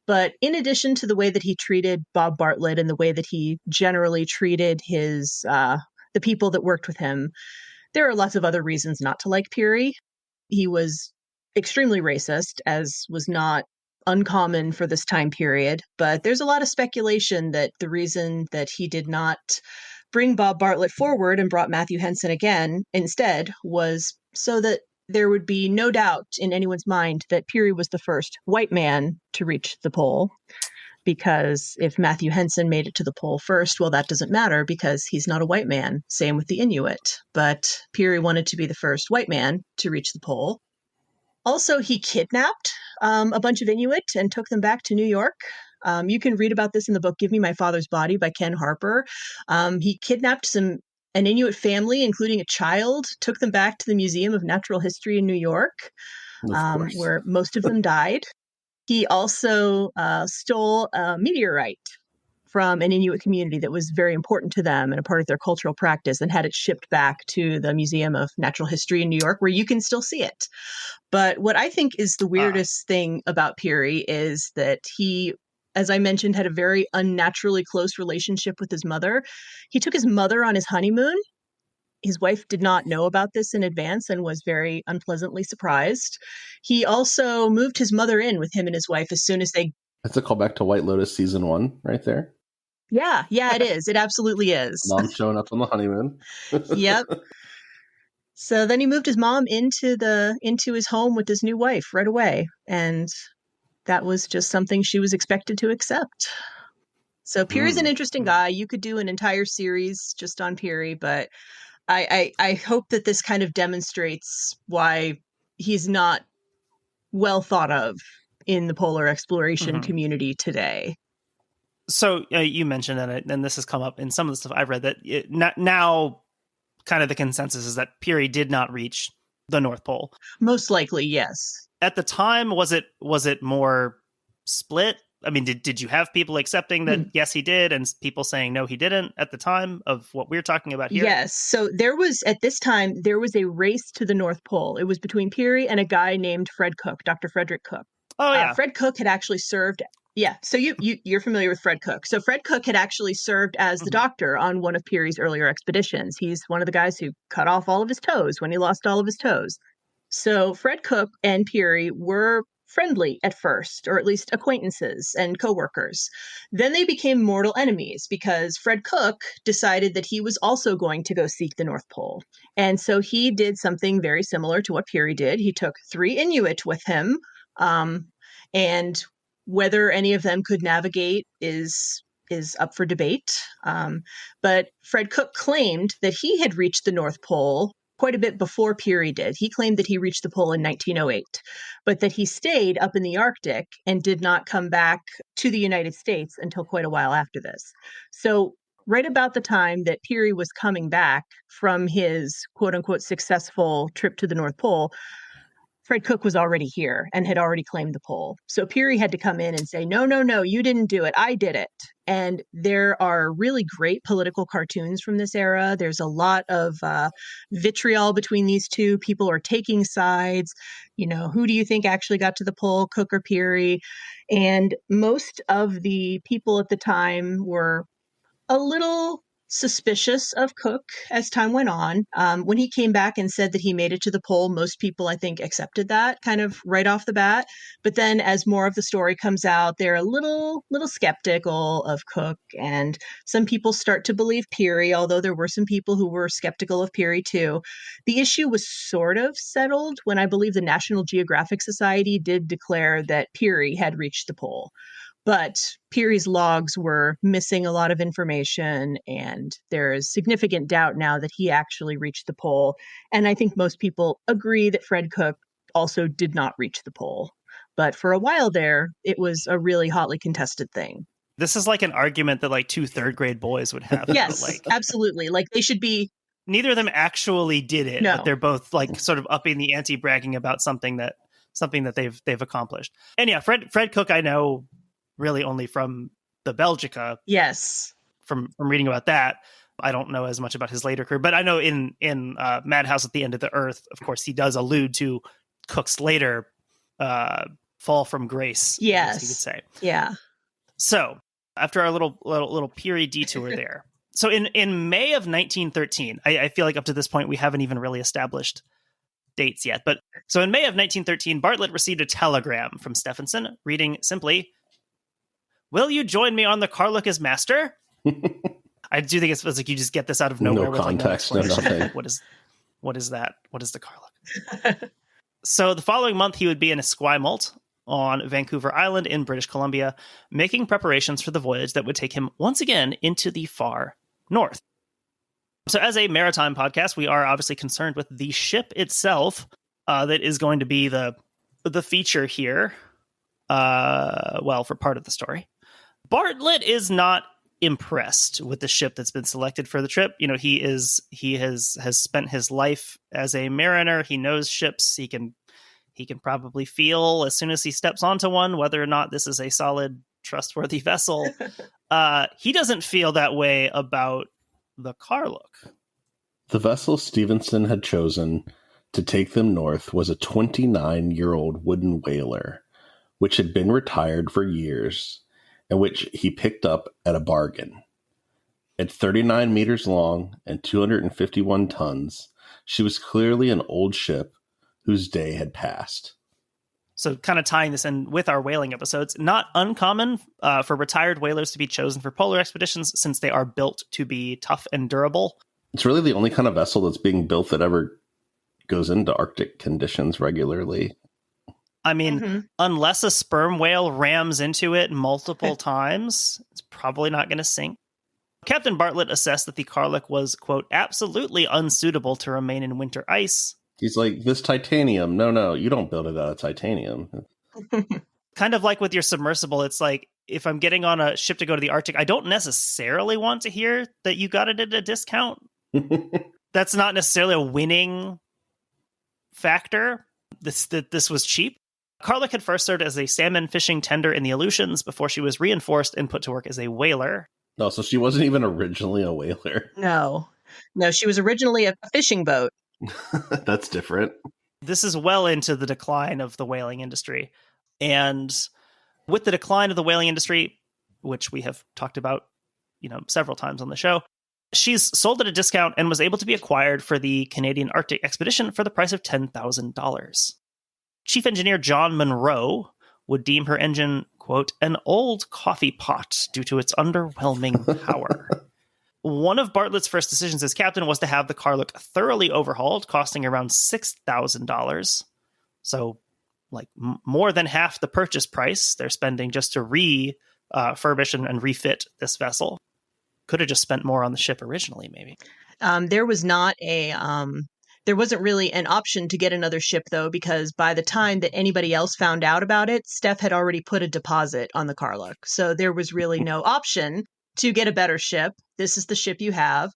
But in addition to the way that he treated Bob Bartlett and the way that he generally treated his the people that worked with him, there are lots of other reasons not to like Peary. He was extremely racist, as was not uncommon for this time period. But there's a lot of speculation that the reason that he did not bring Bob Bartlett forward and brought Matthew Henson again instead was so that there would be no doubt in anyone's mind that Peary was the first white man to reach the pole. because if Matthew Henson made it to the pole first, well, that doesn't matter because he's not a white man. Same with the Inuit. But Peary wanted to be the first white man to reach the pole. Also, he kidnapped a bunch of Inuit and took them back to New York. You can read about this in the book Give Me My Father's Body by Ken Harper. He kidnapped an Inuit family, including a child, took them back to the Museum of Natural History in New York, where most of them died. He also stole a meteorite from an Inuit community that was very important to them and a part of their cultural practice, and had it shipped back to the Museum of Natural History in New York, where you can still see it. But what I think is the weirdest thing about Peary is that he, as I mentioned, had a very unnaturally close relationship with his mother. He took his mother on his honeymoon. His wife did not know about this in advance and was very unpleasantly surprised. He also moved his mother in with him and his wife as soon as they... That's a callback to White Lotus season 1 right there. Yeah, it is. It absolutely is. Mom showing up on the honeymoon. Yep. So then he moved his mom into his home with his new wife right away. And that was just something she was expected to accept. So Peary's an interesting guy. You could do an entire series just on Peary, but I hope that this kind of demonstrates why he's not well thought of in the polar exploration community today. So you mentioned, and this has come up in some of the stuff I've read, that now kind of the consensus is that Peary did not reach the North Pole. Most likely, yes. At the time, was it more split? I mean, did you have people accepting that, yes, he did, and people saying, no, he didn't at the time of what we're talking about here? Yes. So at this time, there was a race to the North Pole. It was between Peary and a guy named Fred Cook, Dr. Frederick Cook. Oh, yeah. Fred Cook had actually served... Yeah, so you're familiar with Fred Cook. So Fred Cook had actually served as the doctor on one of Peary's earlier expeditions. He's one of the guys who cut off all of his toes when he lost all of his toes. So Fred Cook and Peary were friendly at first, or at least acquaintances and co-workers. Then they became mortal enemies because Fred Cook decided that he was also going to go seek the North Pole. And so he did something very similar to what Peary did. He took 3 Inuit with him, and whether any of them could navigate is up for debate. But Fred Cook claimed that he had reached the North Pole quite a bit before Peary did. He claimed that he reached the pole in 1908, but that he stayed up in the Arctic and did not come back to the United States until quite a while after this. So right about the time that Peary was coming back from his quote-unquote successful trip to the North Pole, Fred Cook was already here and had already claimed the pole. So Peary had to come in and say, no, you didn't do it. I did it. And there are really great political cartoons from this era. There's a lot of vitriol between these two. People are taking sides. You know, who do you think actually got to the pole, Cook or Peary? And most of the people at the time were a little suspicious of Cook as time went on. When he came back and said that he made it to the pole, most people, I think, accepted that kind of right off the bat. But then as more of the story comes out, they're a little skeptical of Cook. And some people start to believe Peary, although there were some people who were skeptical of Peary too. The issue was sort of settled when I believe the National Geographic Society did declare that Peary had reached the pole. But Peary's logs were missing a lot of information, and there is significant doubt now that he actually reached the pole. And I think most people agree that Fred Cook also did not reach the pole. But for a while there, it was a really hotly contested thing. This is like an argument that like 2 3rd-grade boys would have. Yes, absolutely. Like they should be... Neither of them actually did it, no. But they're both like sort of upping the ante, bragging about something that they've accomplished. And yeah, Fred Cook, I know really only from the Belgica. Yes. From reading about that. I don't know as much about his later career, but I know in Madhouse at the End of the Earth, of course, he does allude to Cook's later fall from grace. Yes. As he could say. Yeah. So after our little Peary detour there. So in May of 1913, I feel like up to this point, we haven't even really established dates yet. But so in May of 1913, Bartlett received a telegram from Stefansson reading simply, "Will you join me on the Karluk as master?" I do think it's like you just get this out of nowhere. No with context, like no nothing. What is that? What is the Karluk? So the following month, he would be in Esquimalt, on Vancouver Island in British Columbia, making preparations for the voyage that would take him once again into the far north. So as a maritime podcast, we are obviously concerned with the ship itself that is going to be the feature here, for part of the story. Bartlett is not impressed with the ship that's been selected for the trip. You know, he has spent his life as a mariner. He knows ships. He can probably feel as soon as he steps onto one whether or not this is a solid, trustworthy vessel. He doesn't feel that way about the Karluk. The vessel Stefansson had chosen to take them north was a 29-year-old wooden whaler, which had been retired for years, and which he picked up at a bargain. At 39 meters long and 251 tons, she was clearly an old ship whose day had passed. So kind of tying this in with our whaling episodes, not uncommon for retired whalers to be chosen for polar expeditions since they are built to be tough and durable. It's really the only kind of vessel that's being built that ever goes into Arctic conditions regularly. I mean, unless a sperm whale rams into it multiple times, it's probably not going to sink. Captain Bartlett assessed that the Karluk was, quote, absolutely unsuitable to remain in winter ice. He's like, this titanium, no, you don't build it out of titanium. Kind of like with your submersible, it's like, if I'm getting on a ship to go to the Arctic, I don't necessarily want to hear that you got it at a discount. That's not necessarily a winning factor. This was cheap. Karluk had first served as a salmon fishing tender in the Aleutians before she was reinforced and put to work as a whaler. No, so she wasn't even originally a whaler. No, she was originally a fishing boat. That's different. This is well into the decline of the whaling industry. And with the decline of the whaling industry, which we have talked about, several times on the show, she's sold at a discount and was able to be acquired for the Canadian Arctic expedition for the price of $10,000. Chief engineer John Monroe would deem her engine, quote, an old coffee pot due to its underwhelming power. One of Bartlett's first decisions as captain was to have the Karluk thoroughly overhauled, costing around $6,000. So, more than half the purchase price they're spending just to refurbish and refit this vessel. Could have just spent more on the ship originally, maybe. There wasn't really an option to get another ship, though, because by the time that anybody else found out about it, Steph had already put a deposit on the Karluk. So there was really no option to get a better ship. This is the ship you have.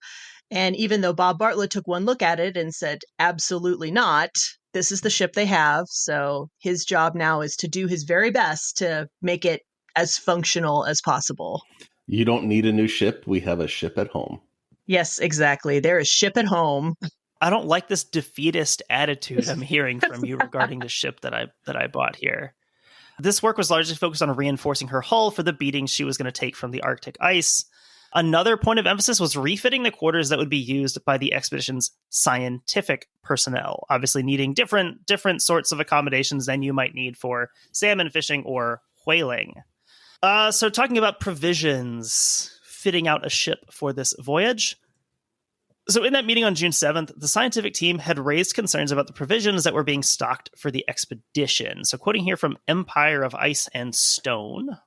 And even though Bob Bartlett took one look at it and said, absolutely not, this is the ship they have. So his job now is to do his very best to make it as functional as possible. You don't need a new ship. We have a ship at home. Yes, exactly. There is ship at home. I don't like this defeatist attitude I'm hearing from you regarding the ship that I bought here. This work was largely focused on reinforcing her hull for the beating she was going to take from the Arctic ice. Another point of emphasis was refitting the quarters that would be used by the expedition's scientific personnel, obviously needing different sorts of accommodations than you might need for salmon fishing or whaling. So talking about provisions, fitting out a ship for this voyage. So in that meeting on June 7th, the scientific team had raised concerns about the provisions that were being stocked for the expedition. So quoting here from Empire of Ice and Stone.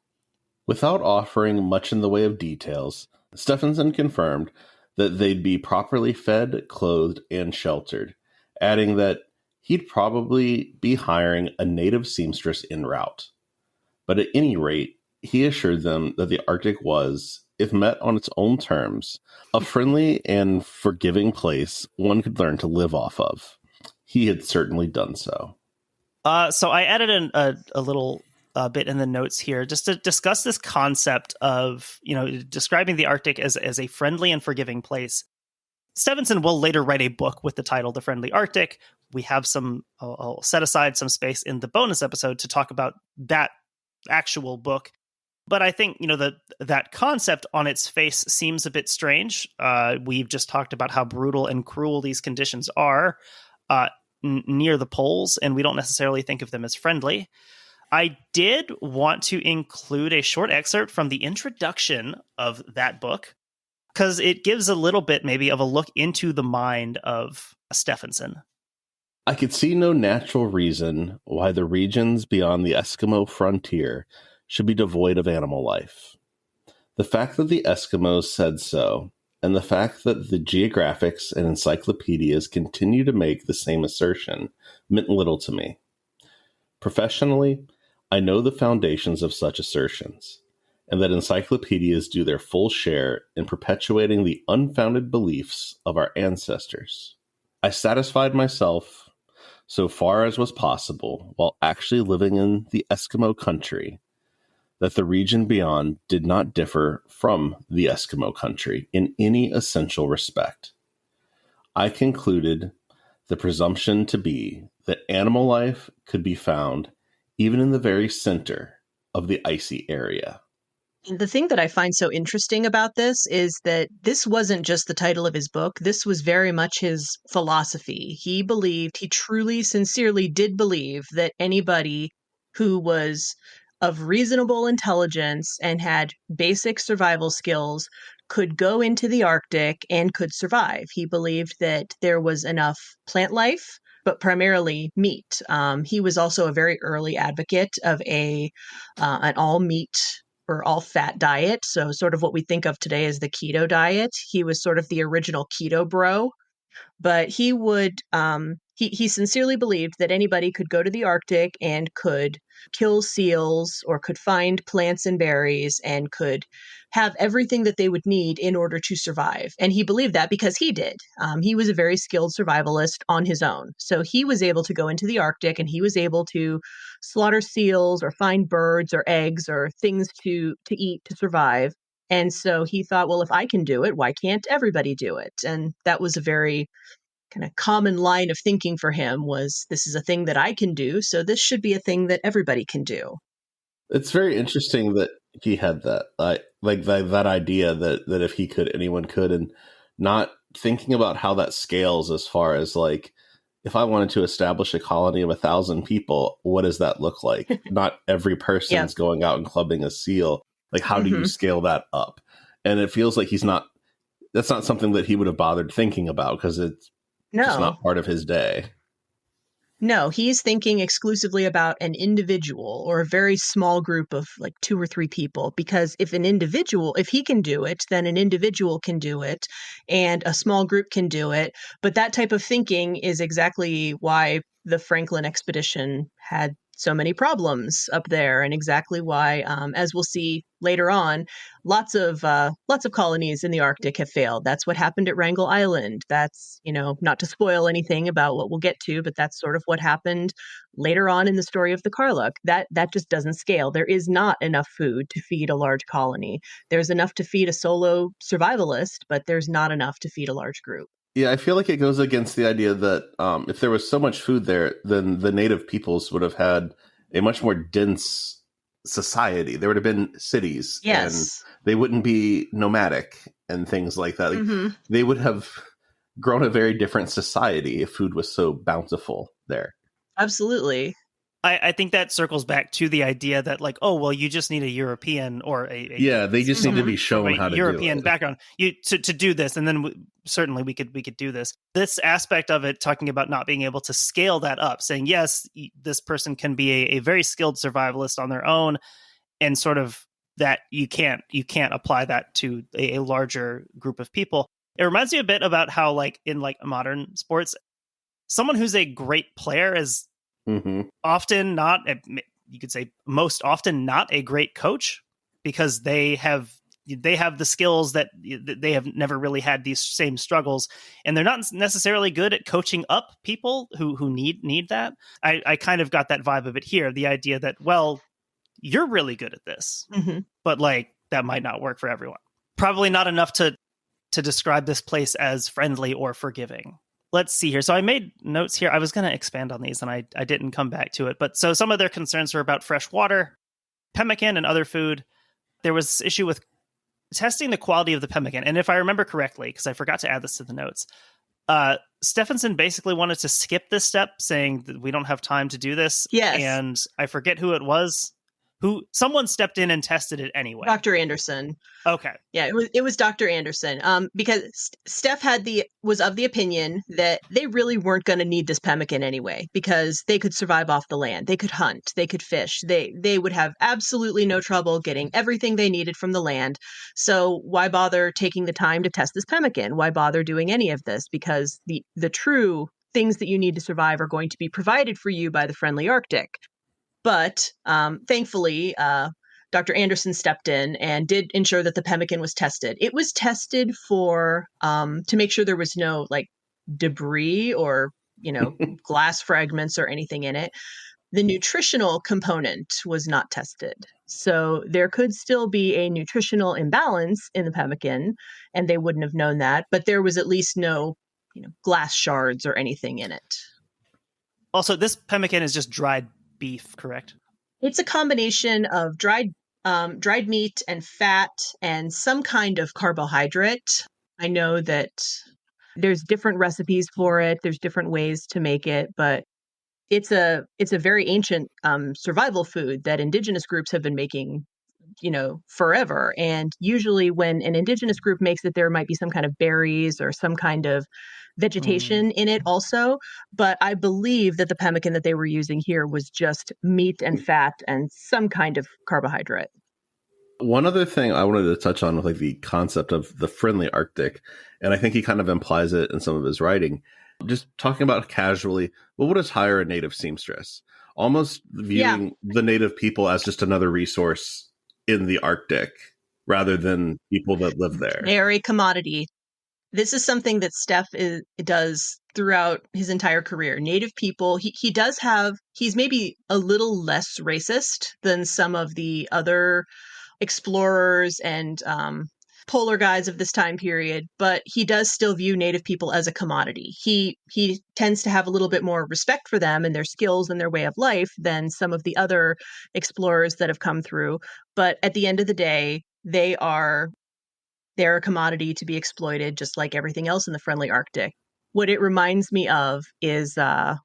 Without offering much in the way of details, Stefansson confirmed that they'd be properly fed, clothed, and sheltered, adding that he'd probably be hiring a native seamstress en route. But at any rate, he assured them that the Arctic was, if met on its own terms, a friendly and forgiving place one could learn to live off of. He had certainly done so. So I added a little bit in the notes here just to discuss this concept of, describing the Arctic as a friendly and forgiving place. Stefansson will later write a book with the title The Friendly Arctic. We have I'll set aside some space in the bonus episode to talk about that actual book. But I think, that concept on its face seems a bit strange. We've just talked about how brutal and cruel these conditions are near the poles, and we don't necessarily think of them as friendly. I did want to include a short excerpt from the introduction of that book, because it gives a little bit maybe of a look into the mind of Stefansson. I could see no natural reason why the regions beyond the Eskimo frontier should be devoid of animal life. The fact that the Eskimos said so, and the fact that the geographics and encyclopedias continue to make the same assertion, meant little to me. Professionally, I know the foundations of such assertions, and that encyclopedias do their full share in perpetuating the unfounded beliefs of our ancestors. I satisfied myself, so far as was possible, while actually living in the Eskimo country, that the region beyond did not differ from the Eskimo country in any essential respect. I concluded the presumption to be that animal life could be found even in the very center of the icy area. The thing that I find so interesting about this is that this wasn't just the title of his book. This was very much his philosophy. He truly, sincerely did believe that anybody who was of reasonable intelligence and had basic survival skills could go into the Arctic and could survive. He believed that there was enough plant life, but primarily meat. He was also a very early advocate of an all meat or all fat diet. So sort of what we think of today as the keto diet. He was sort of the original keto bro, but he sincerely believed that anybody could go to the Arctic and could kill seals or could find plants and berries and could have everything that they would need in order to survive. And he believed that because he did. He was a very skilled survivalist on his own. So he was able to go into the Arctic and he was able to slaughter seals or find birds or eggs or things to eat to survive. And so he thought, well, if I can do it, why can't everybody do it? And that was a very kind of common line of thinking for him was, this is a thing that I can do, so this should be a thing that everybody can do. It's very interesting that he had that, that idea that if he could, anyone could, and not thinking about how that scales as far as like, if I wanted to establish a colony of 1,000 people, what does that look like? Not every person's going out and clubbing a seal. Like, how do you scale that up? And it feels like that's not something that he would have bothered thinking about because it's just not part of his day. No, he's thinking exclusively about an individual or a very small group of like 2 or 3 people, because if he can do it, then an individual can do it and a small group can do it. But that type of thinking is exactly why the Franklin expedition had so many problems up there, and exactly why, as we'll see later on, lots of colonies in the Arctic have failed. That's what happened at Wrangel Island. That's, not to spoil anything about what we'll get to, but that's sort of what happened later on in the story of the Karluk. That just doesn't scale. There is not enough food to feed a large colony. There's enough to feed a solo survivalist, but there's not enough to feed a large group. Yeah, I feel like it goes against the idea that if there was so much food there, then the native peoples would have had a much more dense society. There would have been cities, and they wouldn't be nomadic and things like that. Like, they would have grown a very different society if food was so bountiful there. Absolutely. I think that circles back to the idea that, like, oh, well, you just need a European or they just need to be shown how to European do it. background to do this, and then certainly we could do this. This aspect of it, talking about not being able to scale that up, saying yes, this person can be a very skilled survivalist on their own, and sort of that you can't apply that to a larger group of people. It reminds me a bit about how, like, in like modern sports, someone who's a great player is often not, you could say most often not a great coach, because they have the skills that they have never really had these same struggles, and they're not necessarily good at coaching up people who need that. I kind of got that vibe of it here, the idea that, well, you're really good at this, but like that might not work for everyone. Probably not enough to describe this place as friendly or forgiving. Let's see here. So I made notes here. I was going to expand on these and I didn't come back to it. But so some of their concerns were about fresh water, pemmican, and other food. There was this issue with testing the quality of the pemmican. And if I remember correctly, because I forgot to add this to the notes, Stefansson basically wanted to skip this step, saying that we don't have time to do this. Yes. And I forget who it was someone stepped in and tested it anyway. Dr. Anderson. Okay. Yeah, it was Dr. Anderson. Because Steph was of the opinion that they really weren't going to need this pemmican anyway, because they could survive off the land. They could hunt. They could fish. They would have absolutely no trouble getting everything they needed from the land. So why bother taking the time to test this pemmican? Why bother doing any of this? Because the true things that you need to survive are going to be provided for you by the friendly Arctic. But thankfully, Dr. Anderson stepped in and did ensure that the pemmican was tested. It was tested for to make sure there was no like debris or glass fragments or anything in it. The nutritional component was not tested. So there could still be a nutritional imbalance in the pemmican, and they wouldn't have known that. But there was at least no glass shards or anything in it. Also, this pemmican is just dried beef, correct? It's a combination of dried meat and fat and some kind of carbohydrate. I know that there's different recipes for it. There's different ways to make it, but it's a very ancient survival food that indigenous groups have been making, forever. And usually when an indigenous group makes it, there might be some kind of berries or some kind of vegetation in it also. But I believe that the pemmican that they were using here was just meat and fat and some kind of carbohydrate. One other thing I wanted to touch on with like the concept of the friendly Arctic, and I think he kind of implies it in some of his writing, just talking about casually, what would hire a native seamstress? Almost viewing the native people as just another resource in the Arctic rather than people that live there. Very commodity. This is something that Steph does throughout his entire career. Native people, he's maybe a little less racist than some of the other explorers and polar guides of this time period, but he does still view native people as a commodity. He tends to have a little bit more respect for them and their skills and their way of life than some of the other explorers that have come through. But at the end of the day, they're a commodity to be exploited, just like everything else in the friendly Arctic. What it reminds me of is, how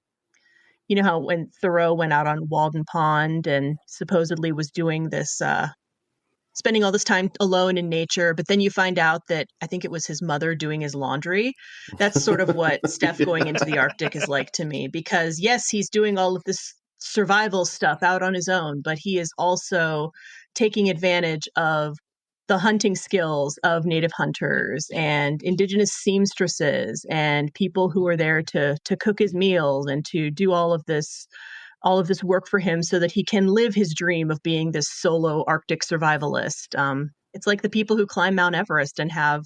when Thoreau went out on Walden Pond and supposedly was doing this, spending all this time alone in nature, but then you find out that I think it was his mother doing his laundry. That's sort of what Steph going into the Arctic is like to me, because yes, he's doing all of this survival stuff out on his own, but he is also taking advantage of the hunting skills of native hunters and indigenous seamstresses and people who are there to cook his meals and to do all of this work for him so that he can live his dream of being this solo Arctic survivalist. It's like the people who climb Mount Everest and have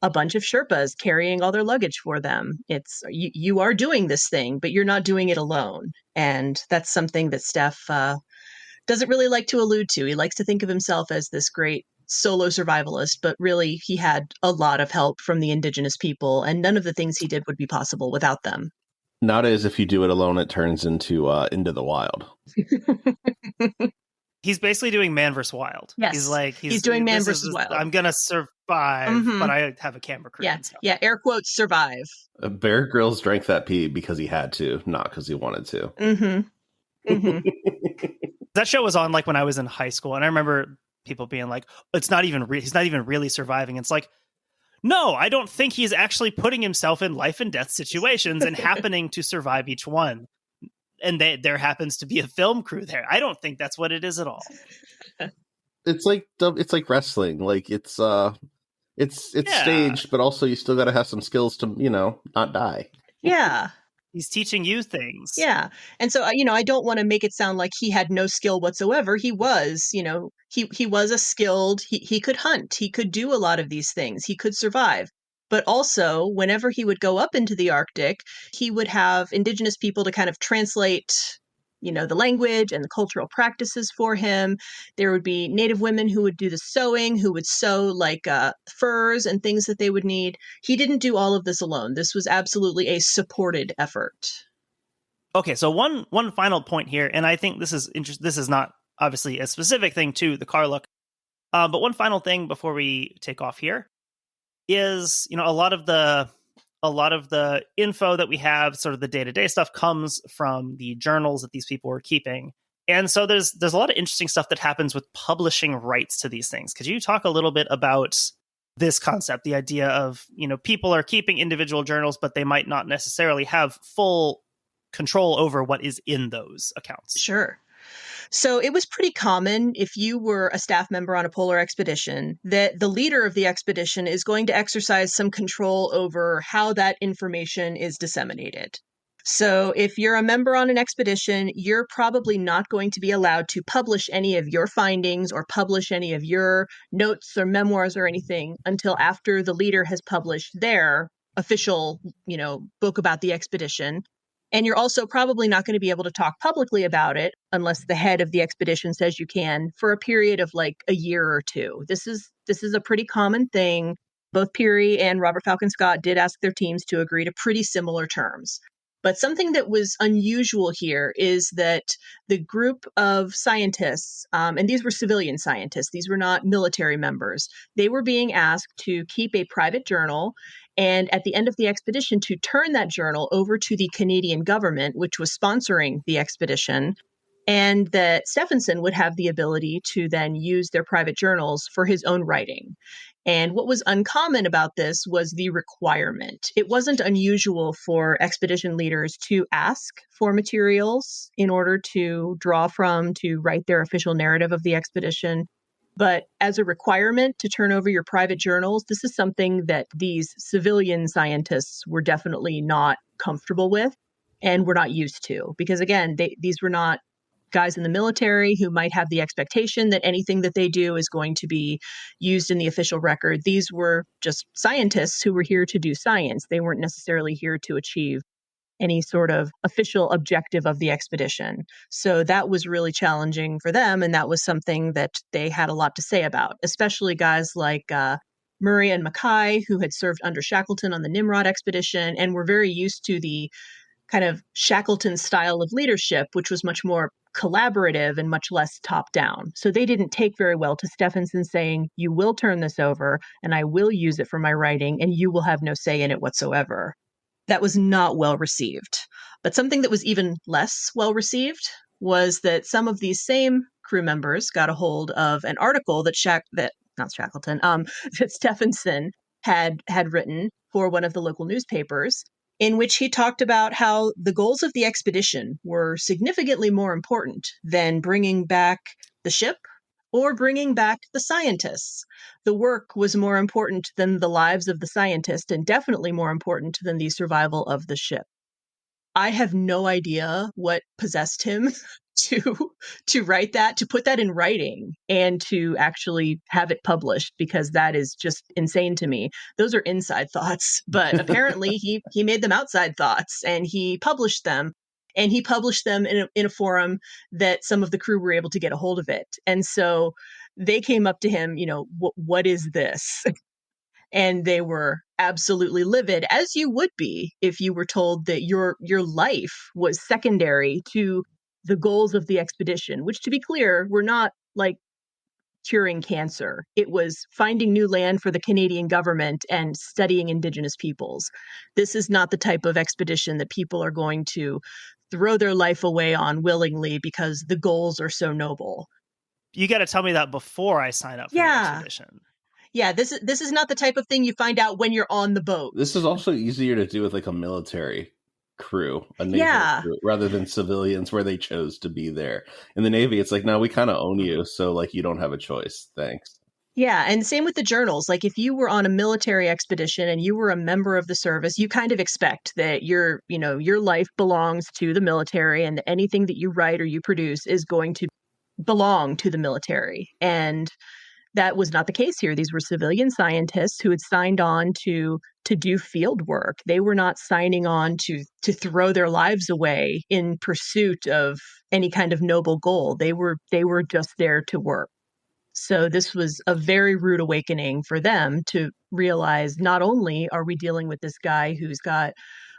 a bunch of Sherpas carrying all their luggage for them. It's you are doing this thing, but you're not doing it alone. And that's something that Steph doesn't really like to allude to. He likes to think of himself as this great solo survivalist, but really he had a lot of help from the indigenous people, and none of the things he did would be possible without them. Nowadays, if you do it alone, it turns into the Wild. He's basically doing Man vs. Wild. Yes, he's doing Man vs. Wild. I'm gonna survive, but I have a camera crew. Yeah. Air quotes survive. Bear Grylls drank that pee because he had to, not because he wanted to. Mm-hmm. Mm-hmm. That show was on like when I was in high school, and I remember people being like, he's not even really surviving. It's like, no, I don't think he's actually putting himself in life and death situations and happening to survive each one. And there happens to be a film crew there. I don't think that's what it is at all. It's like wrestling. Like it's staged, but also you still got to have some skills to, not die. Yeah. He's teaching you things. Yeah. And so, I don't want to make it sound like he had no skill whatsoever. He was, he was a skilled, he could hunt. He could do a lot of these things. He could survive. But also, whenever he would go up into the Arctic, he would have indigenous people to kind of translate, the language and the cultural practices for him. There would be native women who would do the sewing, who would sew like furs and things that they would need. He didn't do all of this alone. This was absolutely a supported effort. Okay, so one final point here, and I think this is interesting. This is not obviously a specific thing to the Karluk, but one final thing before we take off here is, a lot of the info that we have, sort of the day-to-day stuff, comes from the journals that these people were keeping. And so there's a lot of interesting stuff that happens with publishing rights to these things. Could you talk a little bit about this concept, the idea of, people are keeping individual journals, but they might not necessarily have full control over what is in those accounts? Sure. So it was pretty common if you were a staff member on a polar expedition that the leader of the expedition is going to exercise some control over how that information is disseminated. So if you're a member on an expedition, you're probably not going to be allowed to publish any of your findings or publish any of your notes or memoirs or anything until after the leader has published their official, book about the expedition. And you're also probably not going to be able to talk publicly about it unless the head of the expedition says you can for a period of like a year or two. This is a pretty common thing. Both Peary and Robert Falcon Scott did ask their teams to agree to pretty similar terms. But something that was unusual here is that the group of scientists, and these were civilian scientists, these were not military members, they were being asked to keep a private journal and at the end of the expedition to turn that journal over to the Canadian government, which was sponsoring the expedition, and that Stefansson would have the ability to then use their private journals for his own writing. And what was uncommon about this was the requirement. It wasn't unusual for expedition leaders to ask for materials in order to draw from to write their official narrative of the expedition. But as a requirement to turn over your private journals, this is something that these civilian scientists were definitely not comfortable with and were not used to. Because again, these were not guys in the military who might have the expectation that anything that they do is going to be used in the official record. These were just scientists who were here to do science. They weren't necessarily here to achieve any sort of official objective of the expedition. So that was really challenging for them. And that was something that they had a lot to say about, especially guys like Murray and Mackay, who had served under Shackleton on the Nimrod expedition and were very used to the kind of Shackleton style of leadership, which was much more collaborative and much less top down. So they didn't take very well to Stefansson saying, you will turn this over and I will use it for my writing and you will have no say in it whatsoever. That was not well received. But something that was even less well received was that some of these same crew members got a hold of an article that Stefansson had written for one of the local newspapers, in which he talked about how the goals of the expedition were significantly more important than bringing back the ship or bringing back the scientists. The work was more important than the lives of the scientists and definitely more important than the survival of the ship. I have no idea what possessed him to write that, to put that in writing and to actually have it published, because that is just insane to me. Those are inside thoughts, but apparently he made them outside thoughts and he published them. And he published them in a forum that some of the crew were able to get a hold of it. And so they came up to him, what is this? And they were absolutely livid, as you would be if you were told that your life was secondary to the goals of the expedition, which, to be clear, were not like curing cancer. It was finding new land for the Canadian government and studying Indigenous peoples. This is not the type of expedition that people are going to throw their life away on willingly because the goals are so noble. You got to tell me that before I sign up for the expedition. Yeah, this is not the type of thing you find out when you're on the boat. This is also easier to do with like a military crew, a naval crew, rather than civilians where they chose to be there. In the Navy, it's like, no, we kind of own you, so like you don't have a choice. Thanks. Yeah, and same with the journals. Like if you were on a military expedition and you were a member of the service, you kind of expect that your life belongs to the military and anything that you write or you produce is going to belong to the military. And that was not the case here. These were civilian scientists who had signed on to do field work. They were not signing on to throw their lives away in pursuit of any kind of noble goal. They were just there to work. So this was a very rude awakening for them to realize not only are we dealing with this guy who's got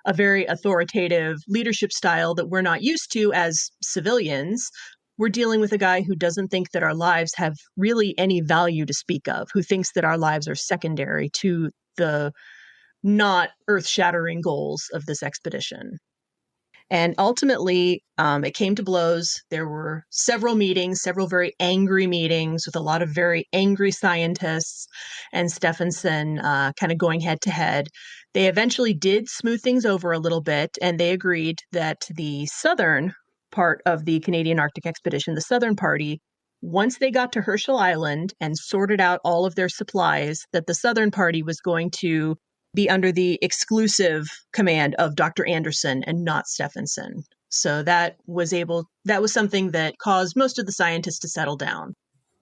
a very authoritative leadership style that we're not used to as civilians, we're dealing with a guy who doesn't think that our lives have really any value to speak of, who thinks that our lives are secondary to the not earth-shattering goals of this expedition. And ultimately, it came to blows. There were several meetings, several very angry meetings with a lot of very angry scientists and Stefansson kind of going head to head. They eventually did smooth things over a little bit, and they agreed that the southern part of the Canadian Arctic expedition, the Southern Party, once they got to Herschel Island and sorted out all of their supplies, that the Southern Party was going to be under the exclusive command of Dr. Anderson and not Stefansson. So that was something that caused most of the scientists to settle down.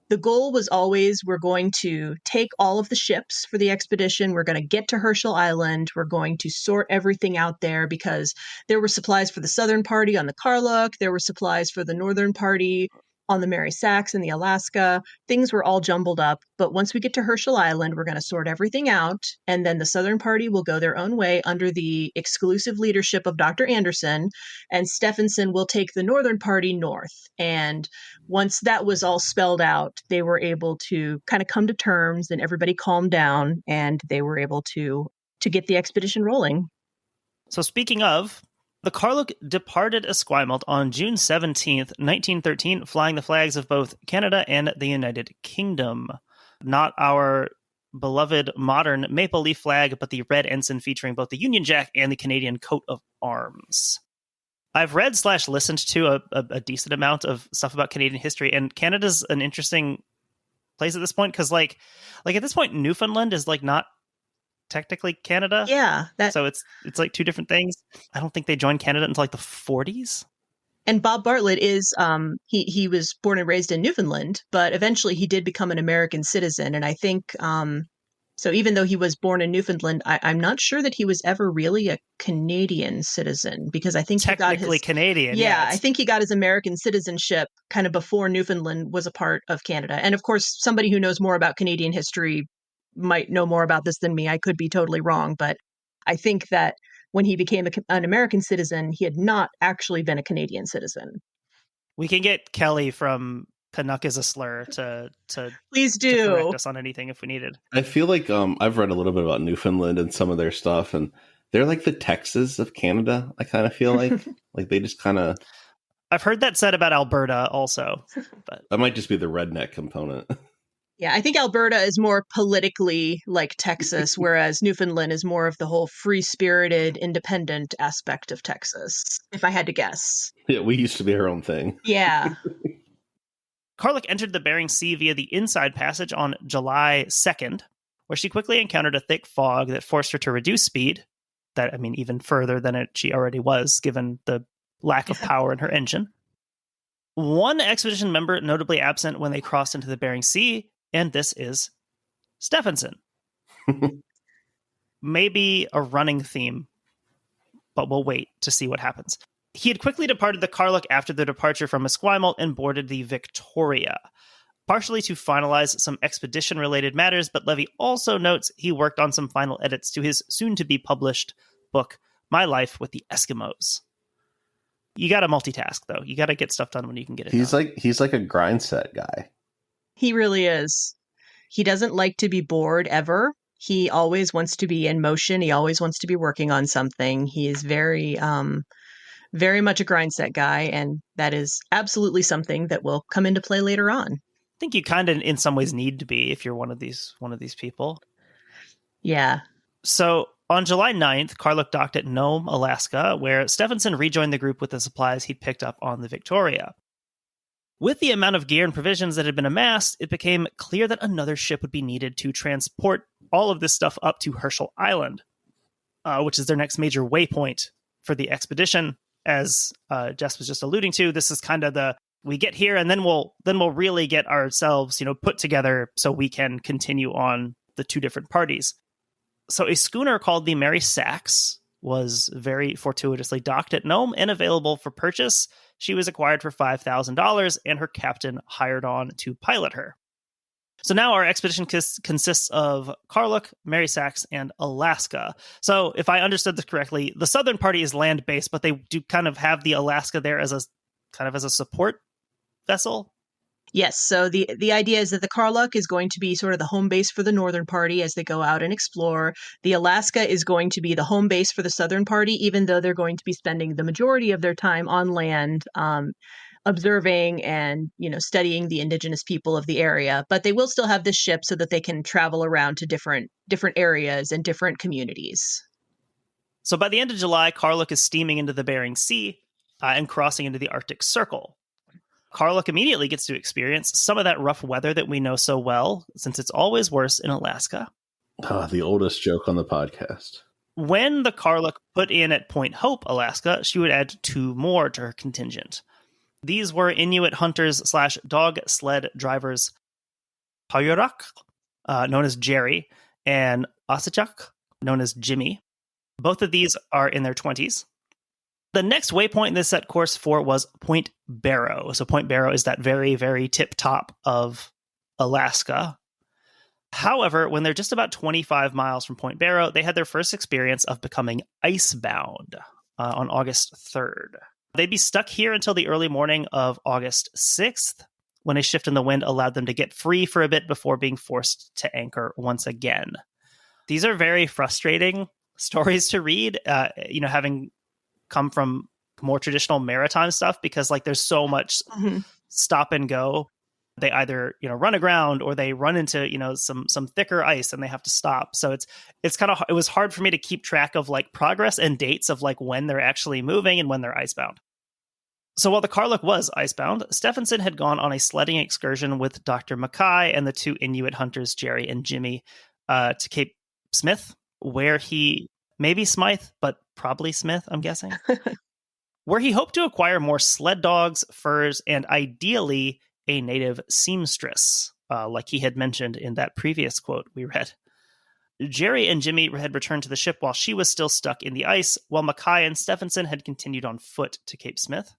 The goal was always, we're going to take all of the ships for the expedition. We're going to get to Herschel Island. We're going to sort everything out there, because there were supplies for the Southern Party on the Karluk. There were supplies for the Northern Party on the Mary Sachs and the Alaska. Things were all jumbled up. But once we get to Herschel Island, we're going to sort everything out. And then the Southern Party will go their own way under the exclusive leadership of Dr. Anderson. And Stefansson will take the Northern Party north. And once that was all spelled out, they were able to kind of come to terms, and everybody calmed down, and they were able to get the expedition rolling. So speaking of, the Karluk departed Esquimalt on June 17th, 1913, flying the flags of both Canada and the United Kingdom. Not our beloved modern maple leaf flag, but the red ensign featuring both the Union Jack and the Canadian coat of arms. I've read/listened to a decent amount of stuff about Canadian history, and Canada's an interesting place at this point, because like at this point, Newfoundland is like not technically Canada. Yeah. So it's like two different things. I don't think they joined Canada until like the 40s. And Bob Bartlett is, he was born and raised in Newfoundland, but eventually he did become an American citizen. And I think, so even though he was born in Newfoundland, I'm not sure that he was ever really a Canadian citizen, because I think technically he got his Canadian. Yeah, I think he got his American citizenship kind of before Newfoundland was a part of Canada. And of course, somebody who knows more about Canadian history might know more about this than me. I could be totally wrong, but I think that when he became an American citizen, he had not actually been a Canadian citizen. We can get Kelly from Canuck is a Slur to please do to correct us on anything if we needed. I feel like I've read a little bit about Newfoundland and some of their stuff, and they're like the Texas of Canada. I kind of feel like like they just kind of. I've heard that said about Alberta also, but that might just be the redneck component. Yeah, I think Alberta is more politically like Texas, whereas Newfoundland is more of the whole free-spirited, independent aspect of Texas, if I had to guess. Yeah, we used to be our own thing. Yeah. Karluk entered the Bering Sea via the Inside Passage on July 2nd, where she quickly encountered a thick fog that forced her to reduce speed, even further than she already was, given the lack of power in her engine. One expedition member notably absent when they crossed into the Bering Sea, and this is Stefansson. Maybe a running theme, but we'll wait to see what happens. He had quickly departed the Karluk after the departure from Esquimalt and boarded the Victoria, partially to finalize some expedition-related matters, but Levy also notes he worked on some final edits to his soon-to-be-published book, My Life with the Eskimos. You got to multitask, though. You got to get stuff done when you can get it done. He's like a grind set guy. He really is. He doesn't like to be bored ever. He always wants to be in motion. He always wants to be working on something. He is very much a grind set guy, and that is absolutely something that will come into play later on. I think you kind of, in some ways, need to be if you're one of these people. Yeah. So on July 9th, Karluk docked at Nome, Alaska, where Stefansson rejoined the group with the supplies he'd picked up on the Victoria. With the amount of gear and provisions that had been amassed, it became clear that another ship would be needed to transport all of this stuff up to Herschel Island, which is their next major waypoint for the expedition. As Jess was just alluding to, this is kind of we get here and then we'll really get ourselves, put together so we can continue on the two different parties. So a schooner called the Mary Sachs was very fortuitously docked at Nome and available for purchase. She was acquired for $5,000 and her captain hired on to pilot her. So now our expedition consists of Karluk, Mary Sachs, and Alaska. So if I understood this correctly, the Southern Party is land-based, but they do kind of have the Alaska there as a support vessel. Yes, so the idea is that the Karluk is going to be sort of the home base for the northern party as they go out and explore. The Alaska is going to be the home base for the southern party, even though they're going to be spending the majority of their time on land, observing and studying the indigenous people of the area. But they will still have this ship so that they can travel around to different areas and different communities. So by the end of July, Karluk is steaming into the Bering Sea and crossing into the Arctic Circle. Karluk immediately gets to experience some of that rough weather that we know so well, since it's always worse in Alaska. The oldest joke on the podcast. When the Karluk put in at Point Hope, Alaska, she would add 2 more to her contingent. These were Inuit hunters / dog sled drivers Hakluyt, known as Jerry, and Osijek, known as Jimmy. Both of these are in their 20s. The next waypoint they set course for was Point Barrow. So Point Barrow is that very, very tip top of Alaska. However, when they're just about 25 miles from Point Barrow, they had their first experience of becoming icebound on August 3rd. They'd be stuck here until the early morning of August 6th, when a shift in the wind allowed them to get free for a bit before being forced to anchor once again. These are very frustrating stories to read, having come from more traditional maritime stuff, because like there's so much stop and go. They either run aground or they run into some thicker ice and they have to stop. So it was hard for me to keep track of like progress and dates of like when they're actually moving and when they're icebound. So while the Karluk was icebound, Stefansson had gone on a sledding excursion with Dr. Mackay and the 2 Inuit hunters, Jerry and Jimmy, to Cape Smith, where he maybe Smythe, but probably Smith, I'm guessing, where he hoped to acquire more sled dogs, furs, and ideally a native seamstress, like he had mentioned in that previous quote we read. Jerry and Jimmy had returned to the ship while she was still stuck in the ice, while Mackay and Stefansson had continued on foot to Cape Smith.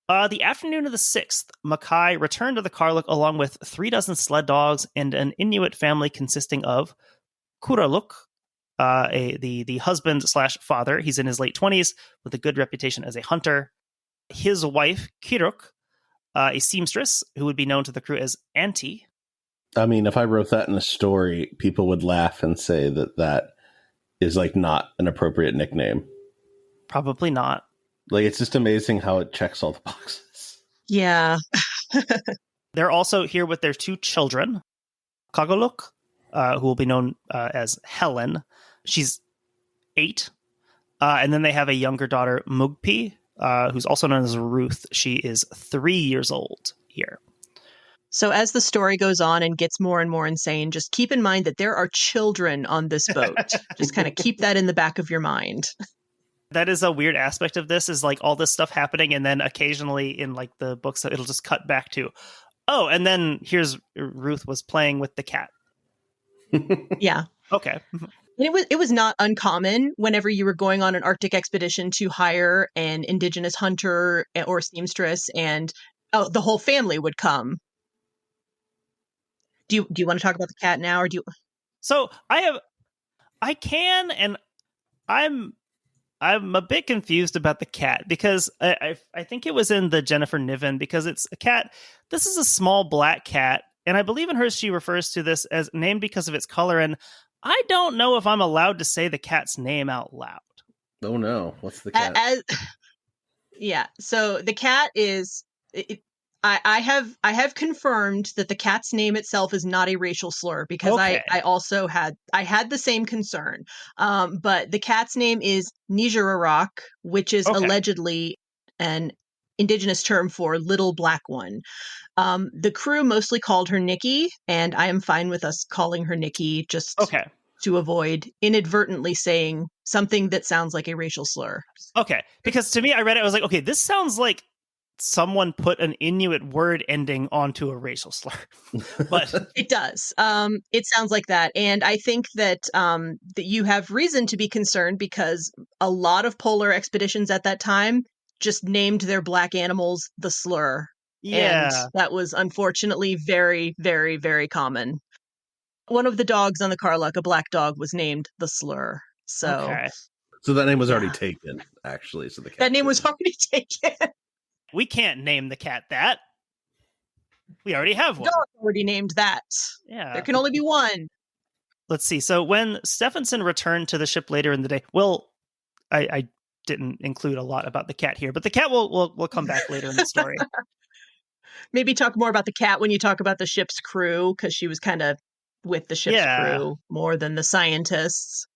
The afternoon of the 6th, Mackay returned to the Karluk along with 3 dozen sled dogs and an Inuit family consisting of Karluk, the husband / father. He's in his late 20s with a good reputation as a hunter. His wife, Kiruk, a seamstress who would be known to the crew as Auntie. I mean, if I wrote that in a story, people would laugh and say that is like not an appropriate nickname. Probably not. Like, it's just amazing how it checks all the boxes. Yeah. They're also here with their 2 children, Karluk, who will be known as Helen. She's 8. And then they have a younger daughter, Mugpi, who's also known as Ruth. She is 3 years old here. So as the story goes on and gets more and more insane, just keep in mind that there are children on this boat. Just kind of keep that in the back of your mind. That is a weird aspect of this, is like all this stuff happening, and then occasionally in like the books it'll just cut back to, oh, and then here's Ruth was playing with the cat. Yeah. Okay. And it was not uncommon whenever you were going on an Arctic expedition to hire an indigenous hunter or seamstress, and the whole family would come. Do you want to talk about the cat now, or do you? So I can, and I'm a bit confused about the cat, because I think it was in the Jennifer Niven, because it's a cat. This is a small black cat, and I believe in hers she refers to this as named because of its color, and I don't know if I'm allowed to say the cat's name out loud. Oh no, what's the cat? Yeah, so the cat is... I have confirmed that the cat's name itself is not a racial slur, because Okay. I also had the same concern. But the cat's name is Nijirarak, which is allegedly an indigenous term for little black one. The crew mostly called her Nikki, and I am fine with us calling her Nikki, just to avoid inadvertently saying something that sounds like a racial slur. Okay, because to me, I read it, I was like, okay, this sounds like someone put an Inuit word ending onto a racial slur. But it does. It sounds like that. And I think that that you have reason to be concerned, because a lot of polar expeditions at that time just named their black animals the slur. Yeah. And that was unfortunately very, very, very common. One of the dogs on the Karluk, a black dog, was named the slur. So that name was already taken, actually. So the cat that name was already taken. We can't name the cat that. We already have one. Dog already named that. Yeah. There can only be one. Let's see. So when Stefansson returned to the ship later in the day, well, I didn't include a lot about the cat here, but the cat will come back later in the story. Maybe talk more about the cat when you talk about the ship's crew, because she was kind of with the ship's crew more than the scientists.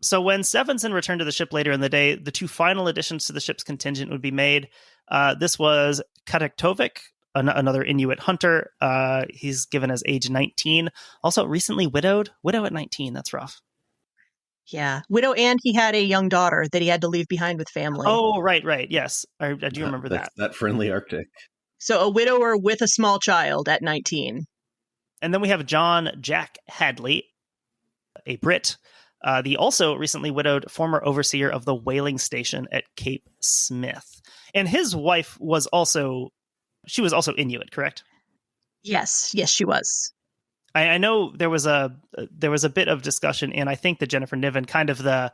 So when Stefansson returned to the ship later in the day, the 2 final additions to the ship's contingent would be made. This was Karluk, another Inuit hunter. He's given as age 19. Also recently widowed. Widow at 19. That's rough. Yeah. Widow, and he had a young daughter that he had to leave behind with family. Oh, right. Yes. I do remember that. That friendly Arctic. So a widower with a small child at 19. And then we have John Jack Hakluyt, a Brit, the also recently widowed former overseer of the whaling station at Cape Smith. And his wife was also Inuit, correct? Yes, she was. I know there was a bit of discussion, and I think that Jennifer Niven, kind of the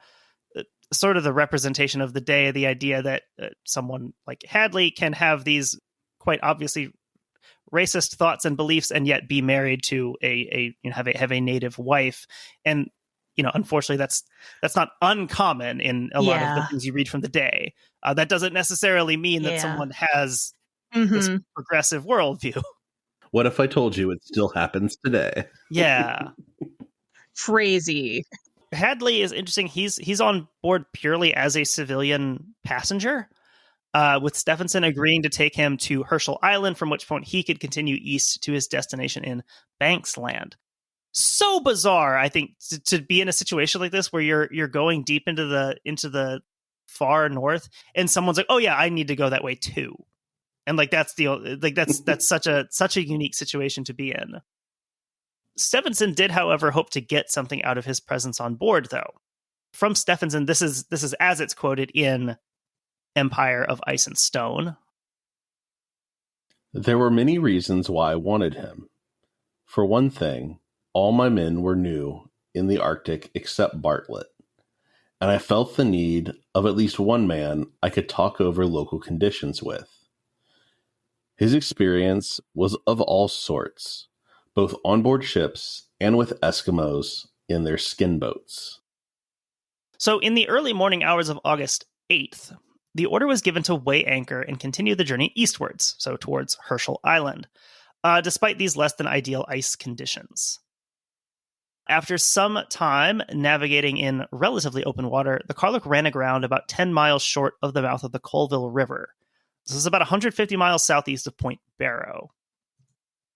sort of the representation of the day, the idea that someone like Hakluyt can have these quite obviously racist thoughts and beliefs and yet be married to have a native wife. And unfortunately that's not uncommon in a lot of the things you read from the day. That doesn't necessarily mean that someone has this progressive worldview. What if I told you it still happens today? Yeah. Crazy. Hakluyt is interesting. He's on board purely as a civilian passenger, with Stefansson agreeing to take him to Herschel Island, from which point he could continue east to his destination in Banksland. So bizarre, I think, to be in a situation like this where you're going deep into the far north, and someone's like, "Oh yeah, I need to go that way too," and that's such a unique situation to be in. Stefansson did, however, hope to get something out of his presence on board, though. From Stefansson, this is as it's quoted in Empire of Ice and Stone. There were many reasons why I wanted him. For one thing, all my men were new in the Arctic except Bartlett, and I felt the need of at least one man I could talk over local conditions with. His experience was of all sorts, both onboard ships and with Eskimos in their skin boats. So in the early morning hours of August 8th, the order was given to weigh anchor and continue the journey eastwards, so towards Herschel Island, despite these less than ideal ice conditions. After some time navigating in relatively open water, the Karluk ran aground about 10 miles short of the mouth of the Colville River. This is about 150 miles southeast of Point Barrow.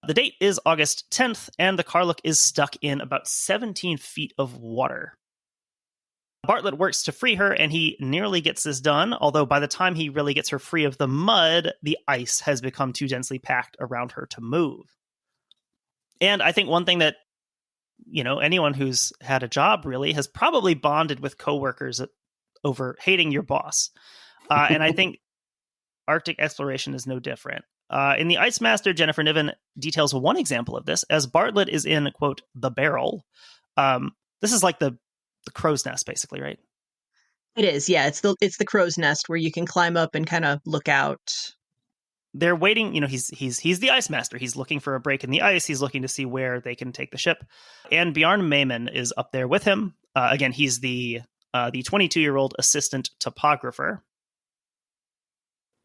The date is August 10th, and the Karluk is stuck in about 17 feet of water. Bartlett works to free her, and he nearly gets this done, although by the time he really gets her free of the mud, the ice has become too densely packed around her to move. And I think one thing that, anyone who's had a job really has probably bonded with coworkers over hating your boss. And I think Arctic exploration is no different. In the Ice Master, Jennifer Niven details one example of this, as Bartlett is in, quote, the barrel. This is like the crow's nest, basically, right? It is, yeah. It's the crow's nest where you can climb up and kind of look out. They're waiting. He's the Ice Master. He's looking for a break in the ice. He's looking to see where they can take the ship. And Bjarne Mayman is up there with him. Again, he's the 22-year-old assistant topographer.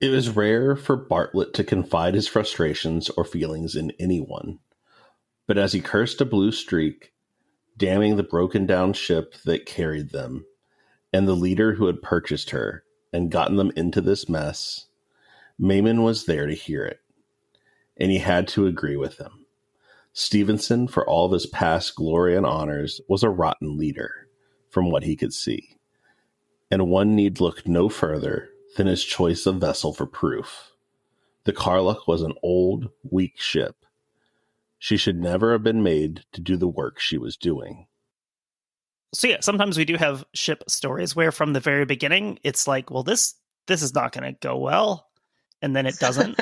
It was rare for Bartlett to confide his frustrations or feelings in anyone. But as he cursed a blue streak, damning the broken down ship that carried them, and the leader who had purchased her and gotten them into this mess, Mayman was there to hear it, and he had to agree with him. Stefansson, for all of his past glory and honors, was a rotten leader, from what he could see, and one need look no further than his choice of vessel for proof. The Karluk was an old, weak ship. She should never have been made to do the work she was doing. So yeah, sometimes we do have ship stories where from the very beginning, it's like, well, this is not going to go well. And then it doesn't.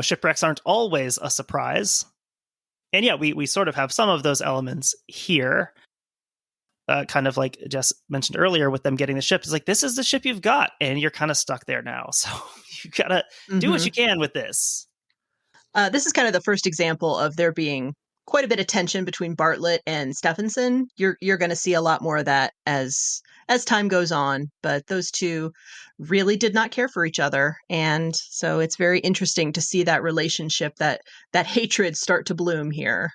Shipwrecks aren't always a surprise. And yeah, we sort of have some of those elements here. Kind of like Jess mentioned earlier with them getting the ship. It's like, this is the ship you've got, and you're kind of stuck there now. So you got to do what you can with this. This is kind of the first example of there being quite a bit of tension between Bartlett and Stefansson. You're going to see a lot more of that as time goes on, but those two really did not care for each other, and so it's very interesting to see that relationship, that hatred start to bloom here.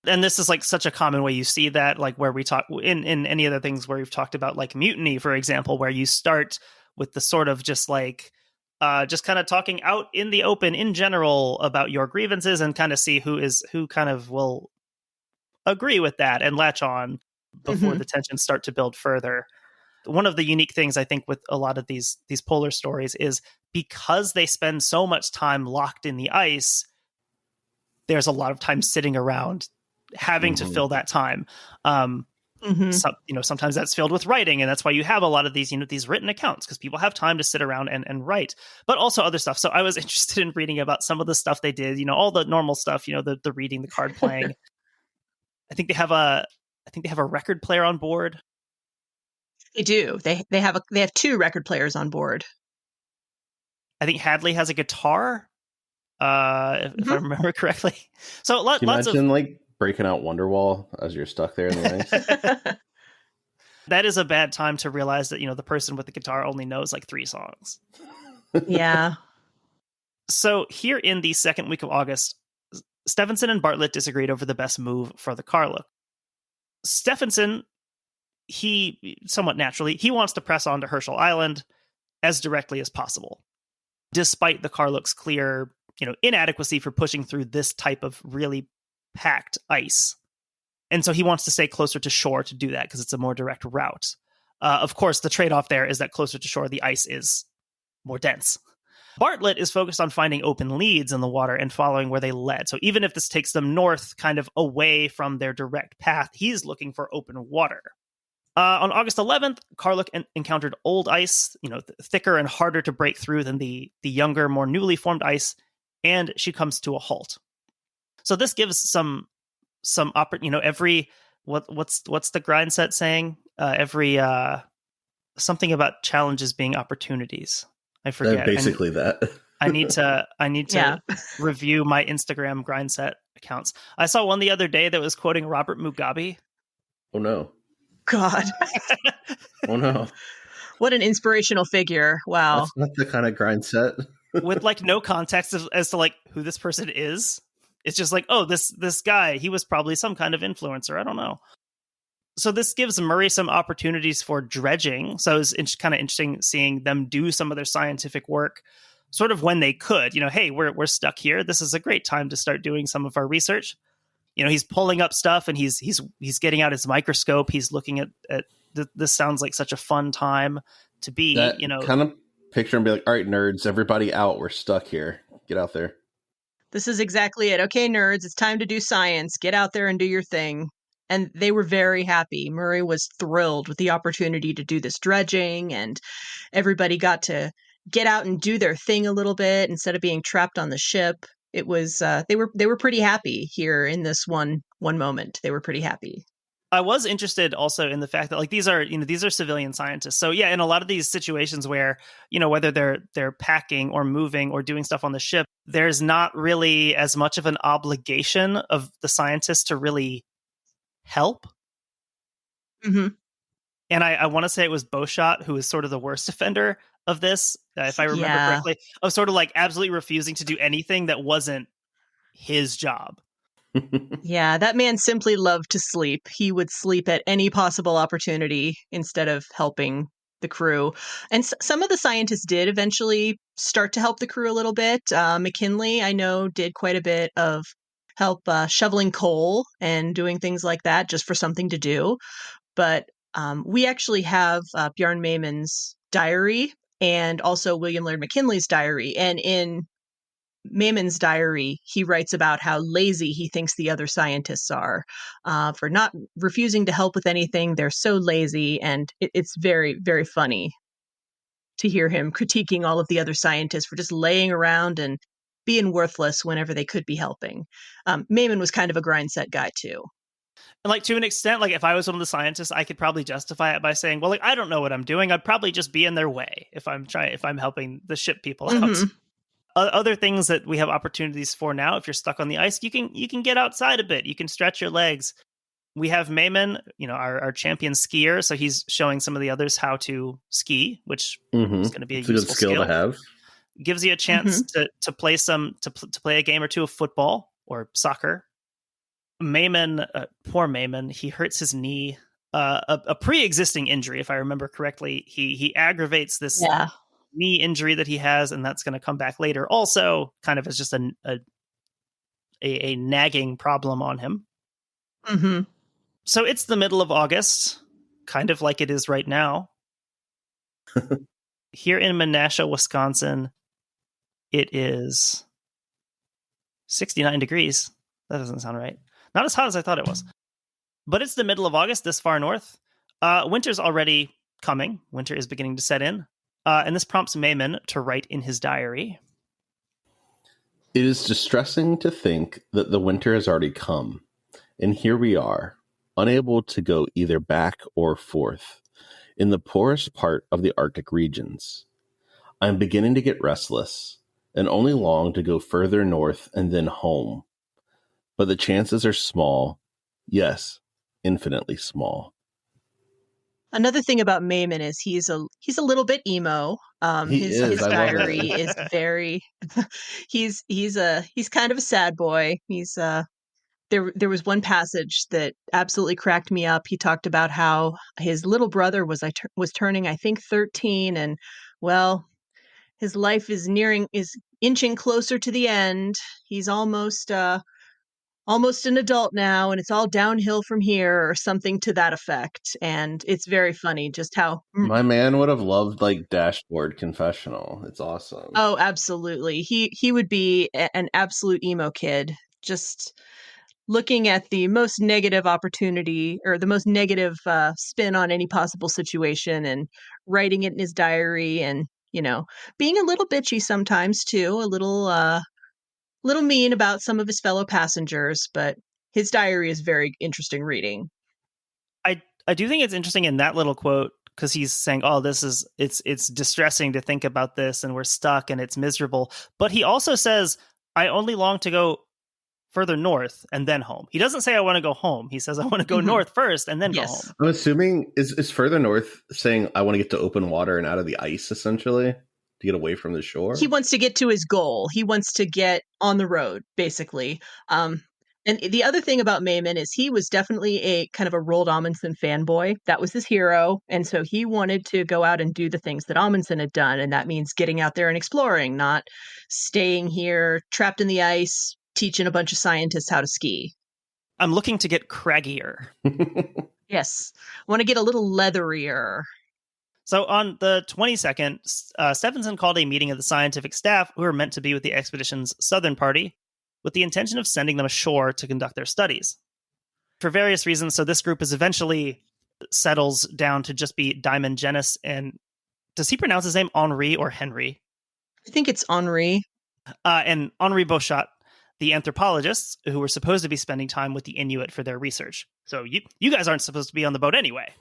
And this is like such a common way you see that, like where we talk in any other things where we've talked about, like mutiny, for example, where you start with the sort of just like just kind of talking out in the open in general about your grievances and kind of see who kind of will agree with that and latch on before the tensions start to build further. One of the unique things I think with a lot of these polar stories is because they spend so much time locked in the ice, there's a lot of time sitting around having to fill that time. Sometimes that's filled with writing, and that's why you have a lot of these, these written accounts, because people have time to sit around and write, but also other stuff. So I was interested in reading about some of the stuff they did, all the normal stuff, the reading, the card playing. I think they have a record player on board. They do. They have two record players on board. I think Hadley has a guitar, if I remember correctly. So Can you imagine like breaking out Wonderwall as you're stuck there in the ice? That is a bad time to realize that, the person with the guitar only knows like 3 songs. Yeah. So here in the second week of August, Stefansson and Bartlett disagreed over the best move for the Karluk. Stefansson, he somewhat naturally, he wants to press on to Herschel Island as directly as possible, despite the Karluk's clear, inadequacy for pushing through this type of really packed ice. And so he wants to stay closer to shore to do that because it's a more direct route. Of course, the trade-off there is that closer to shore, the ice is more dense. Bartlett is focused on finding open leads in the water and following where they led. So even if this takes them north, kind of away from their direct path, he's looking for open water. On August 11th, Karluk encountered old ice, thicker and harder to break through than the younger, more newly formed ice, and she comes to a halt. So this gives some every what's the grind set saying? Every something about challenges being opportunities. I forget. Basically that. I need to review my Instagram grind set accounts. I saw one the other day that was quoting Robert Mugabe. Oh no. God. Oh no. What an inspirational figure. Wow. That's not the kind of grind set. With like no context as to like who this person is. It's just like, oh, this guy, he was probably some kind of influencer. I don't know. So this gives Murray some opportunities for dredging. So it's kind of interesting seeing them do some of their scientific work sort of when they could. Hey, we're stuck here. This is a great time to start doing some of our research. He's pulling up stuff and he's getting out his microscope. He's looking at this. Sounds like such a fun time to be, that kind of picture and be like, all right, nerds, everybody out. We're stuck here. Get out there. This is exactly it. Okay, nerds, it's time to do science. Get out there and do your thing. And they were very happy. Murray was thrilled with the opportunity to do this dredging, and everybody got to get out and do their thing a little bit instead of being trapped on the ship. It was they were pretty happy here in this one moment. They were pretty happy. I was interested also in the fact that like these are civilian scientists. So yeah, in a lot of these situations where, whether they're packing or moving or doing stuff on the ship, there's not really as much of an obligation of the scientists to really help. Mm-hmm. And I want to say it was Beauchat who was sort of the worst offender of this, if I remember correctly, of sort of like absolutely refusing to do anything that wasn't his job. Yeah, that man simply loved to sleep. He would sleep at any possible opportunity instead of helping the crew. And some of the scientists did eventually start to help the crew a little bit. McKinley, I know, did quite a bit of help shoveling coal and doing things like that just for something to do. But we actually have Bjarne Mayman's diary and also William Laird McKinley's diary. And in Mayman's diary, he writes about how lazy he thinks the other scientists are for not refusing to help with anything. They're so lazy, and it's very, very funny to hear him critiquing all of the other scientists for just laying around and being worthless whenever they could be helping. Mayman was kind of a grind set guy too. And like to an extent, like if I was one of the scientists, I could probably justify it by saying, well, like I don't know what I'm doing. I'd probably just be in their way if I'm helping the ship people out. Other things that we have opportunities for now, if you're stuck on the ice, you can get outside a bit. You can stretch your legs. We have Mayman, our champion skier, so he's showing some of the others how to ski, which is going to be a useful good skill to have. Gives you a chance to play to play a game or two of football or soccer. Mayman, poor Mayman, he hurts his knee, a pre-existing injury, if I remember correctly. He aggravates this knee injury that he has, and that's going to come back later. Also, kind of as just a nagging problem on him. Mm-hmm. So it's the middle of August, kind of like it is right now. Here in Menasha, Wisconsin, it is 69 degrees. That doesn't sound right. Not as hot as I thought it was. But it's the middle of August this far north. Winter's already coming. Winter is beginning to set in. And this prompts Mayman to write in his diary. It is distressing to think that the winter has already come. And here we are, unable to go either back or forth, in the poorest part of the Arctic regions. I am beginning to get restless, and only long to go further north and then home. But the chances are small, yes, infinitely small. Another thing about Mayman is he's a little bit emo. His diary is very. he's kind of a sad boy. He's There was one passage that absolutely cracked me up. He talked about how his little brother was turning, I think, 13, and well, his life is inching closer to the end. He's almost an adult now, and it's all downhill from here, or something to that effect. And it's very funny just how my man would have loved like Dashboard Confessional. It's awesome. Oh, absolutely. He would be an absolute emo kid. Just looking at the most negative opportunity or the most negative spin on any possible situation and writing it in his diary, and being a little bitchy sometimes too, a little mean about some of his fellow passengers, but his diary is very interesting reading. I do think it's interesting in that little quote, because he's saying, oh, it's distressing to think about this, and we're stuck and it's miserable. But he also says, I only long to go further north and then home. He doesn't say I want to go home. He says I want to go north first and then go home. I'm assuming is further north saying I want to get to open water and out of the ice, essentially, to get away from the shore. He wants to get to his goal. He wants to get on the road, basically. And the other thing about Mayman is he was definitely a kind of a Roald Amundsen fanboy. That was his hero. And so he wanted to go out and do the things that Amundsen had done. And that means getting out there and exploring, not staying here trapped in the ice, teaching a bunch of scientists how to ski. I'm looking to get craggier. Yes. I want to get a little leatherier. So on the 22nd, Stefansson called a meeting of the scientific staff who were meant to be with the expedition's southern party, with the intention of sending them ashore to conduct their studies. For various reasons, so this group is eventually settles down to just be Diamond, Janice, and does he pronounce his name Henri or Henry? I think it's Henri. And Henri Beauchat, the anthropologists who were supposed to be spending time with the Inuit for their research. So you guys aren't supposed to be on the boat anyway.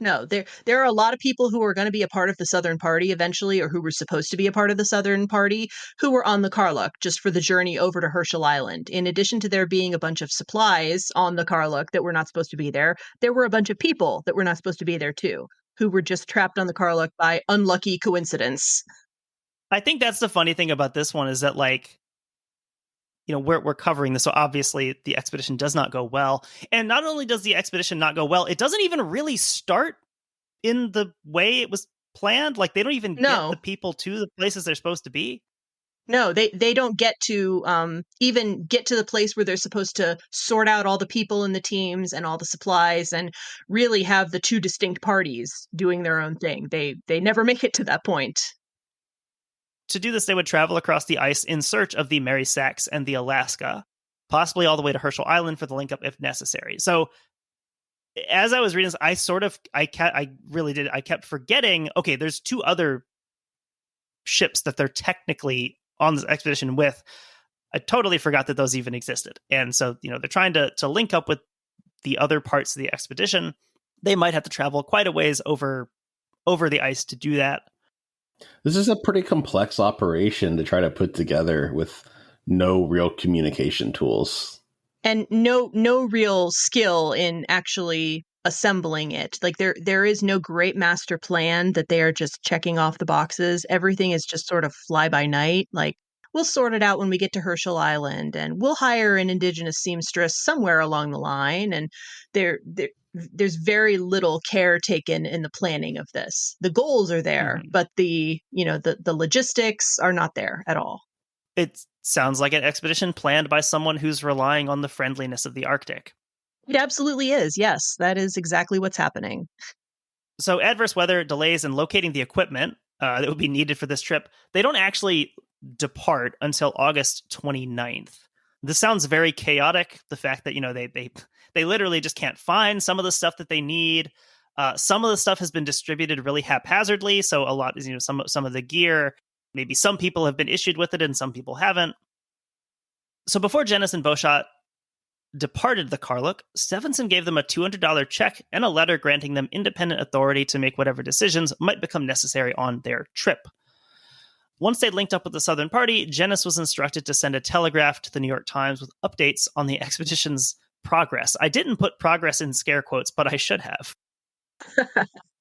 No, there are a lot of people who are going to be a part of the Southern Party eventually, or who were supposed to be a part of the Southern Party, who were on the Karluk just for the journey over to Herschel Island. In addition to there being a bunch of supplies on the Karluk that were not supposed to be there were a bunch of people that were not supposed to be there too, who were just trapped on the Karluk by unlucky coincidence. I think that's the funny thing about this one is that, like, we're covering this, so obviously the expedition does not go well. And not only does the expedition not go well, it doesn't even really start in the way it was planned. Like, they don't even get the people to the places they're supposed to be. No, they don't get to even get to the place where they're supposed to sort out all the people in the teams and all the supplies and really have the two distinct parties doing their own thing. They never make it to that point. To do this, they would travel across the ice in search of the Mary Sachs and the Alaska, possibly all the way to Herschel Island for the link-up if necessary. So as I was reading this, I kept forgetting, okay, there's two other ships that they're technically on this expedition with. I totally forgot that those even existed. And so, they're trying to link up with the other parts of the expedition. They might have to travel quite a ways over the ice to do that. This is a pretty complex operation to try to put together with no real communication tools. And no real skill in actually assembling it. Like there is no great master plan that they are just checking off the boxes. Everything is just sort of fly by night. Like, we'll sort it out when we get to Herschel Island, and we'll hire an indigenous seamstress somewhere along the line. And there's very little care taken in the planning of this. The goals are there, but the logistics are not there at all. It sounds like an expedition planned by someone who's relying on the friendliness of the Arctic. It absolutely is. Yes, that is exactly what's happening. So adverse weather, delays in locating the equipment that would be needed for this trip, they don't actually depart until August 29th. This sounds very chaotic. The fact that, they literally just can't find some of the stuff that they need. Some of the stuff has been distributed really haphazardly. So a lot is, some of the gear, maybe some people have been issued with it and some people haven't. So before Janice and Beauchamp departed the Karluk, Stefansson gave them a $200 check and a letter granting them independent authority to make whatever decisions might become necessary on their trip. Once they linked up with the Southern Party, Janice was instructed to send a telegraph to the New York Times with updates on the expedition's progress. I didn't put progress in scare quotes, but I should have.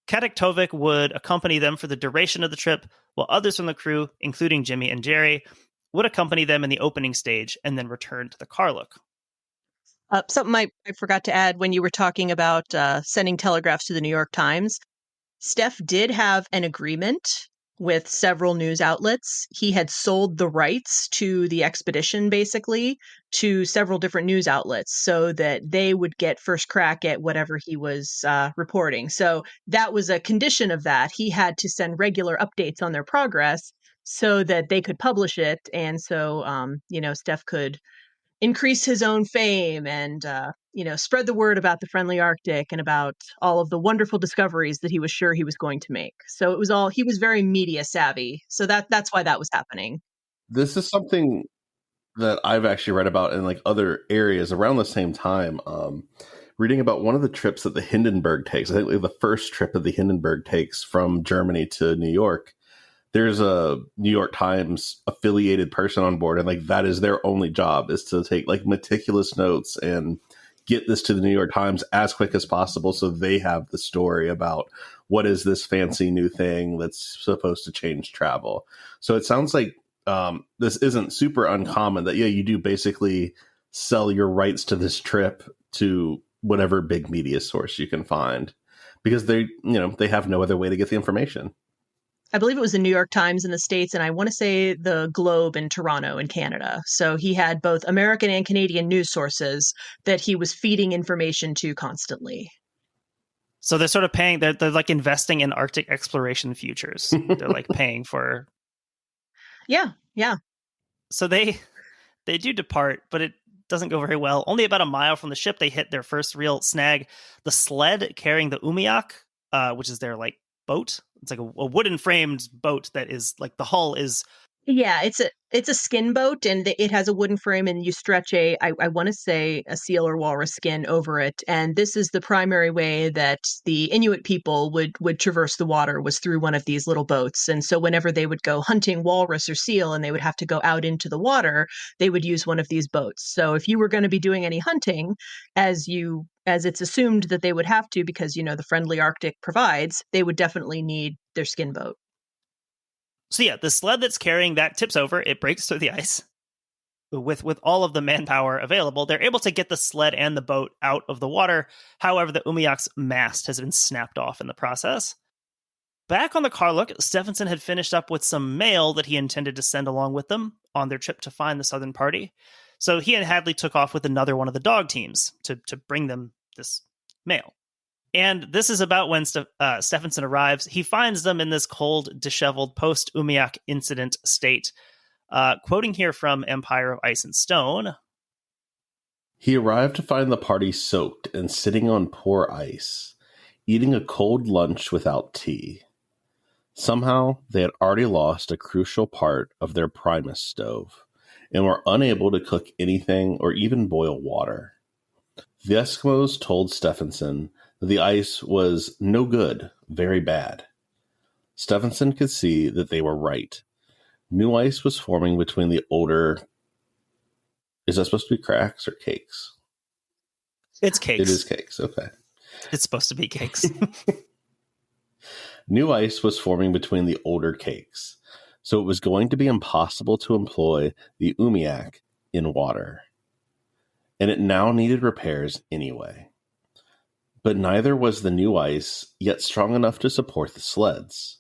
Kadektovik would accompany them for the duration of the trip, while others from the crew, including Jimmy and Jerry, would accompany them in the opening stage and then return to the Karluk. Something I forgot to add when you were talking about sending telegraphs to the New York Times. Steph did have an agreement with several news outlets. He had sold the rights to the expedition, basically, to several different news outlets so that they would get first crack at whatever he was reporting. So that was a condition of that. He had to send regular updates on their progress so that they could publish it. And so, Steph could increase his own fame and, spread the word about the friendly Arctic and about all of the wonderful discoveries that he was sure he was going to make. So he was very media savvy. So that's why that was happening. This is something that I've actually read about in like other areas around the same time. Reading about one of the trips that the Hindenburg takes. I think the first trip that the Hindenburg takes from Germany to New York. There's a New York Times affiliated person on board, and like that is their only job, is to take like meticulous notes and get this to the New York Times as quick as possible so they have the story about what is this fancy new thing that's supposed to change travel. So it sounds like this isn't super uncommon that, you do basically sell your rights to this trip to whatever big media source you can find because they have no other way to get the information. I believe it was the New York Times in the States, and I want to say the Globe in Toronto in Canada. So he had both American and Canadian news sources that he was feeding information to constantly. So they're sort of paying, they're like investing in Arctic exploration futures. They're like paying for... Yeah. So they do depart, but it doesn't go very well. Only about a mile from the ship, they hit their first real snag. The sled carrying the umiak, which is their like boat. It's like a wooden framed boat that is like the hull is. Yeah, it's a skin boat, and it has a wooden frame, and you stretch I want to say a seal or walrus skin over it. And this is the primary way that the Inuit people would traverse the water, was through one of these little boats. And so whenever they would go hunting walrus or seal and they would have to go out into the water, they would use one of these boats. So if you were going to be doing any hunting, as it's assumed that they would have to, because the friendly Arctic provides, they would definitely need their skin boat. So yeah, the sled that's carrying that tips over. It breaks through the ice. With all of the manpower available, they're able to get the sled and the boat out of the water. However, the umiak's mast has been snapped off in the process. Back on the Karluk, Stefansson had finished up with some mail that he intended to send along with them on their trip to find the Southern Party. So he and Hadley took off with another one of the dog teams to bring them this mail. And this is about when Stefansson arrives. He finds them in this cold, disheveled, post-Umiak incident state. Quoting here from Empire of Ice and Stone. He arrived to find the party soaked and sitting on poor ice, eating a cold lunch without tea. Somehow, they had already lost a crucial part of their Primus stove and were unable to cook anything or even boil water. The Eskimos told Stefansson that the ice was no good, very bad. Stefansson could see that they were right. New ice was forming between the older... Is that supposed to be cracks or cakes? It's cakes. It is cakes, okay. It's supposed to be cakes. New ice was forming between the older cakes, so it was going to be impossible to employ the umiak in water. And it now needed repairs anyway. But neither was the new ice yet strong enough to support the sleds,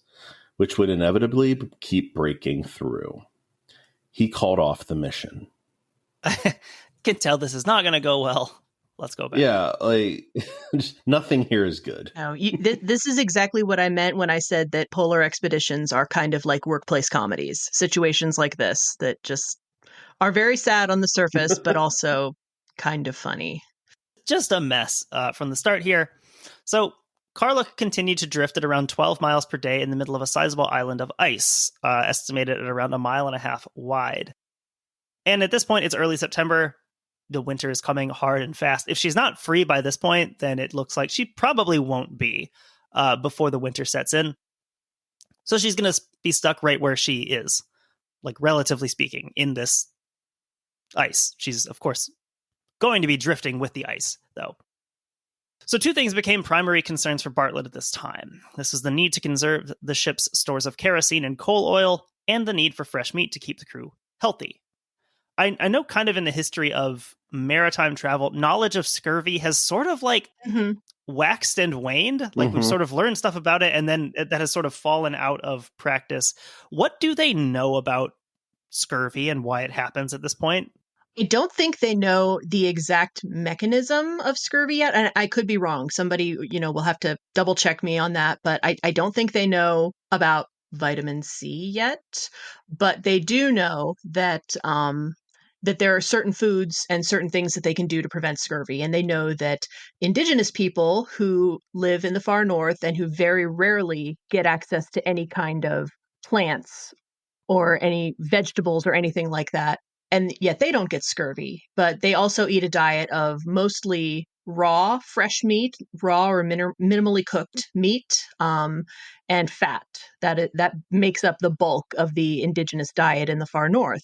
which would inevitably keep breaking through. He called off the mission. I can tell this is not going to go well. Let's go back. Yeah, like, nothing here is good. No, this is exactly what I meant when I said that polar expeditions are kind of like workplace comedies. Situations like this that just are very sad on the surface, but also kind of funny. Just a mess from the start here. So Karluk continued to drift at around 12 miles per day in the middle of a sizable island of ice, estimated at around 1.5 miles wide. And at this point, it's early September. The winter is coming hard and fast. If she's not free by this point, then it looks like she probably won't be before the winter sets in. So she's going to be stuck right where she is, like relatively speaking, in this ice. She's, of course, going to be drifting with the ice, though. So two things became primary concerns for Bartlett at this time. This was the need to conserve the ship's stores of kerosene and coal oil, and the need for fresh meat to keep the crew healthy. I know kind of in the history of maritime travel, knowledge of scurvy has sort of like waxed and waned. Like we've sort of learned stuff about it, and then that has sort of fallen out of practice. What do they know about scurvy and why it happens at this point? I don't think they know the exact mechanism of scurvy yet. And I could be wrong. Somebody, will have to double check me on that. But I don't think they know about vitamin C yet. But they do know that that there are certain foods and certain things that they can do to prevent scurvy. And they know that indigenous people who live in the far north and who very rarely get access to any kind of plants or any vegetables or anything like that, and yet they don't get scurvy, but they also eat a diet of mostly raw, fresh meat, raw or minimally cooked meat, and fat. That makes up the bulk of the indigenous diet in the far north.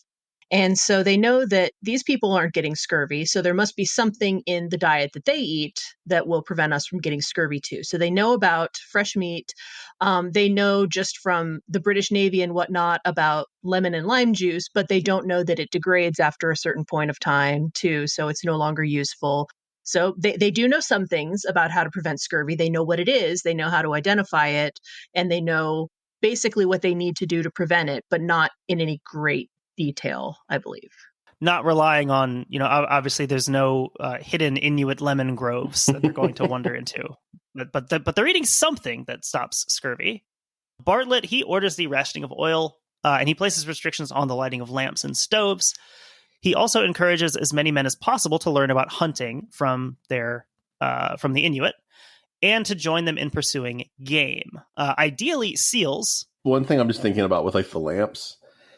And so they know that these people aren't getting scurvy, so there must be something in the diet that they eat that will prevent us from getting scurvy too. So they know about fresh meat. They know just from the British Navy and whatnot about lemon and lime juice, but they don't know that it degrades after a certain point of time too, so it's no longer useful. So they do know some things about how to prevent scurvy. They know what it is, they know how to identify it, and they know basically what they need to do to prevent it, but not in any great detail, I believe. Not relying on, obviously there's no hidden Inuit lemon groves that they're going to wander into. But they're eating something that stops scurvy. Bartlett, he orders the rationing of oil, and he places restrictions on the lighting of lamps and stoves. He also encourages as many men as possible to learn about hunting from the Inuit, and to join them in pursuing game. Ideally, seals. One thing I'm just thinking about with like the lamps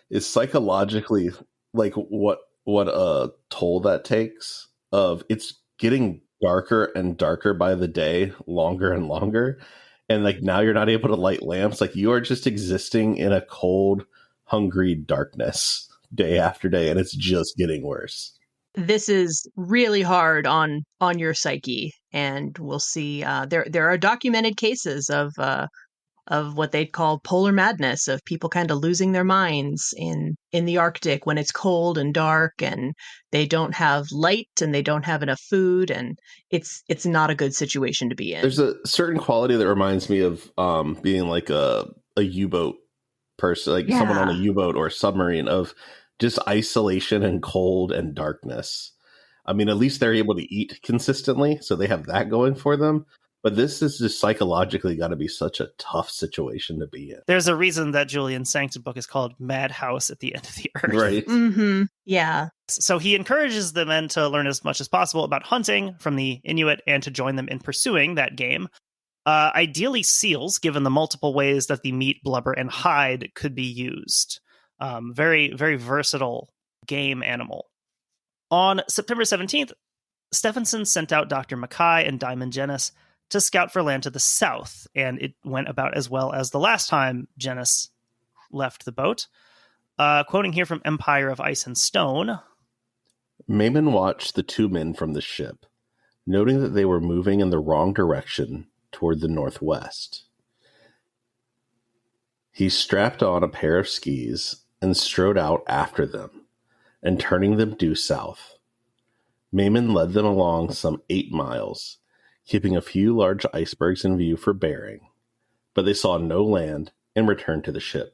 is psychologically like what a toll that takes of it's getting darker and darker by the day, longer and longer. And like now you're not able to light lamps. Like you are just existing in a cold, hungry darkness day after day. And it's just getting worse. This is really hard on your psyche. And we'll see there are documented cases of what they'd call polar madness, of people kind of losing their minds in the Arctic when it's cold and dark and they don't have light and they don't have enough food, and it's not a good situation to be in. There's a certain quality that reminds me of being like a U-boat person, like someone on a U-boat or a submarine, of just isolation and cold and darkness. I mean, at least they're able to eat consistently, so they have that going for them. But this is just psychologically got to be such a tough situation to be in. There's a reason that Julian Sanct's book is called Madhouse at the End of the Earth. Right. Mm-hmm. Yeah. So he encourages the men to learn as much as possible about hunting from the Inuit and to join them in pursuing that game. Ideally seals, given the multiple ways that the meat, blubber, and hide could be used. Very, very versatile game animal. On September 17th, Stefansson sent out Dr. Mackay and Diamond Janice to scout for land to the south, and it went about as well as the last time Janice left the boat. Quoting here from Empire of Ice and Stone. Maimon watched the two men from the ship, noting that they were moving in the wrong direction toward the northwest. He strapped on a pair of skis and strode out after them, and turning them due south. Maimon led them along some 8 miles, keeping a few large icebergs in view for bearing, but they saw no land and returned to the ship.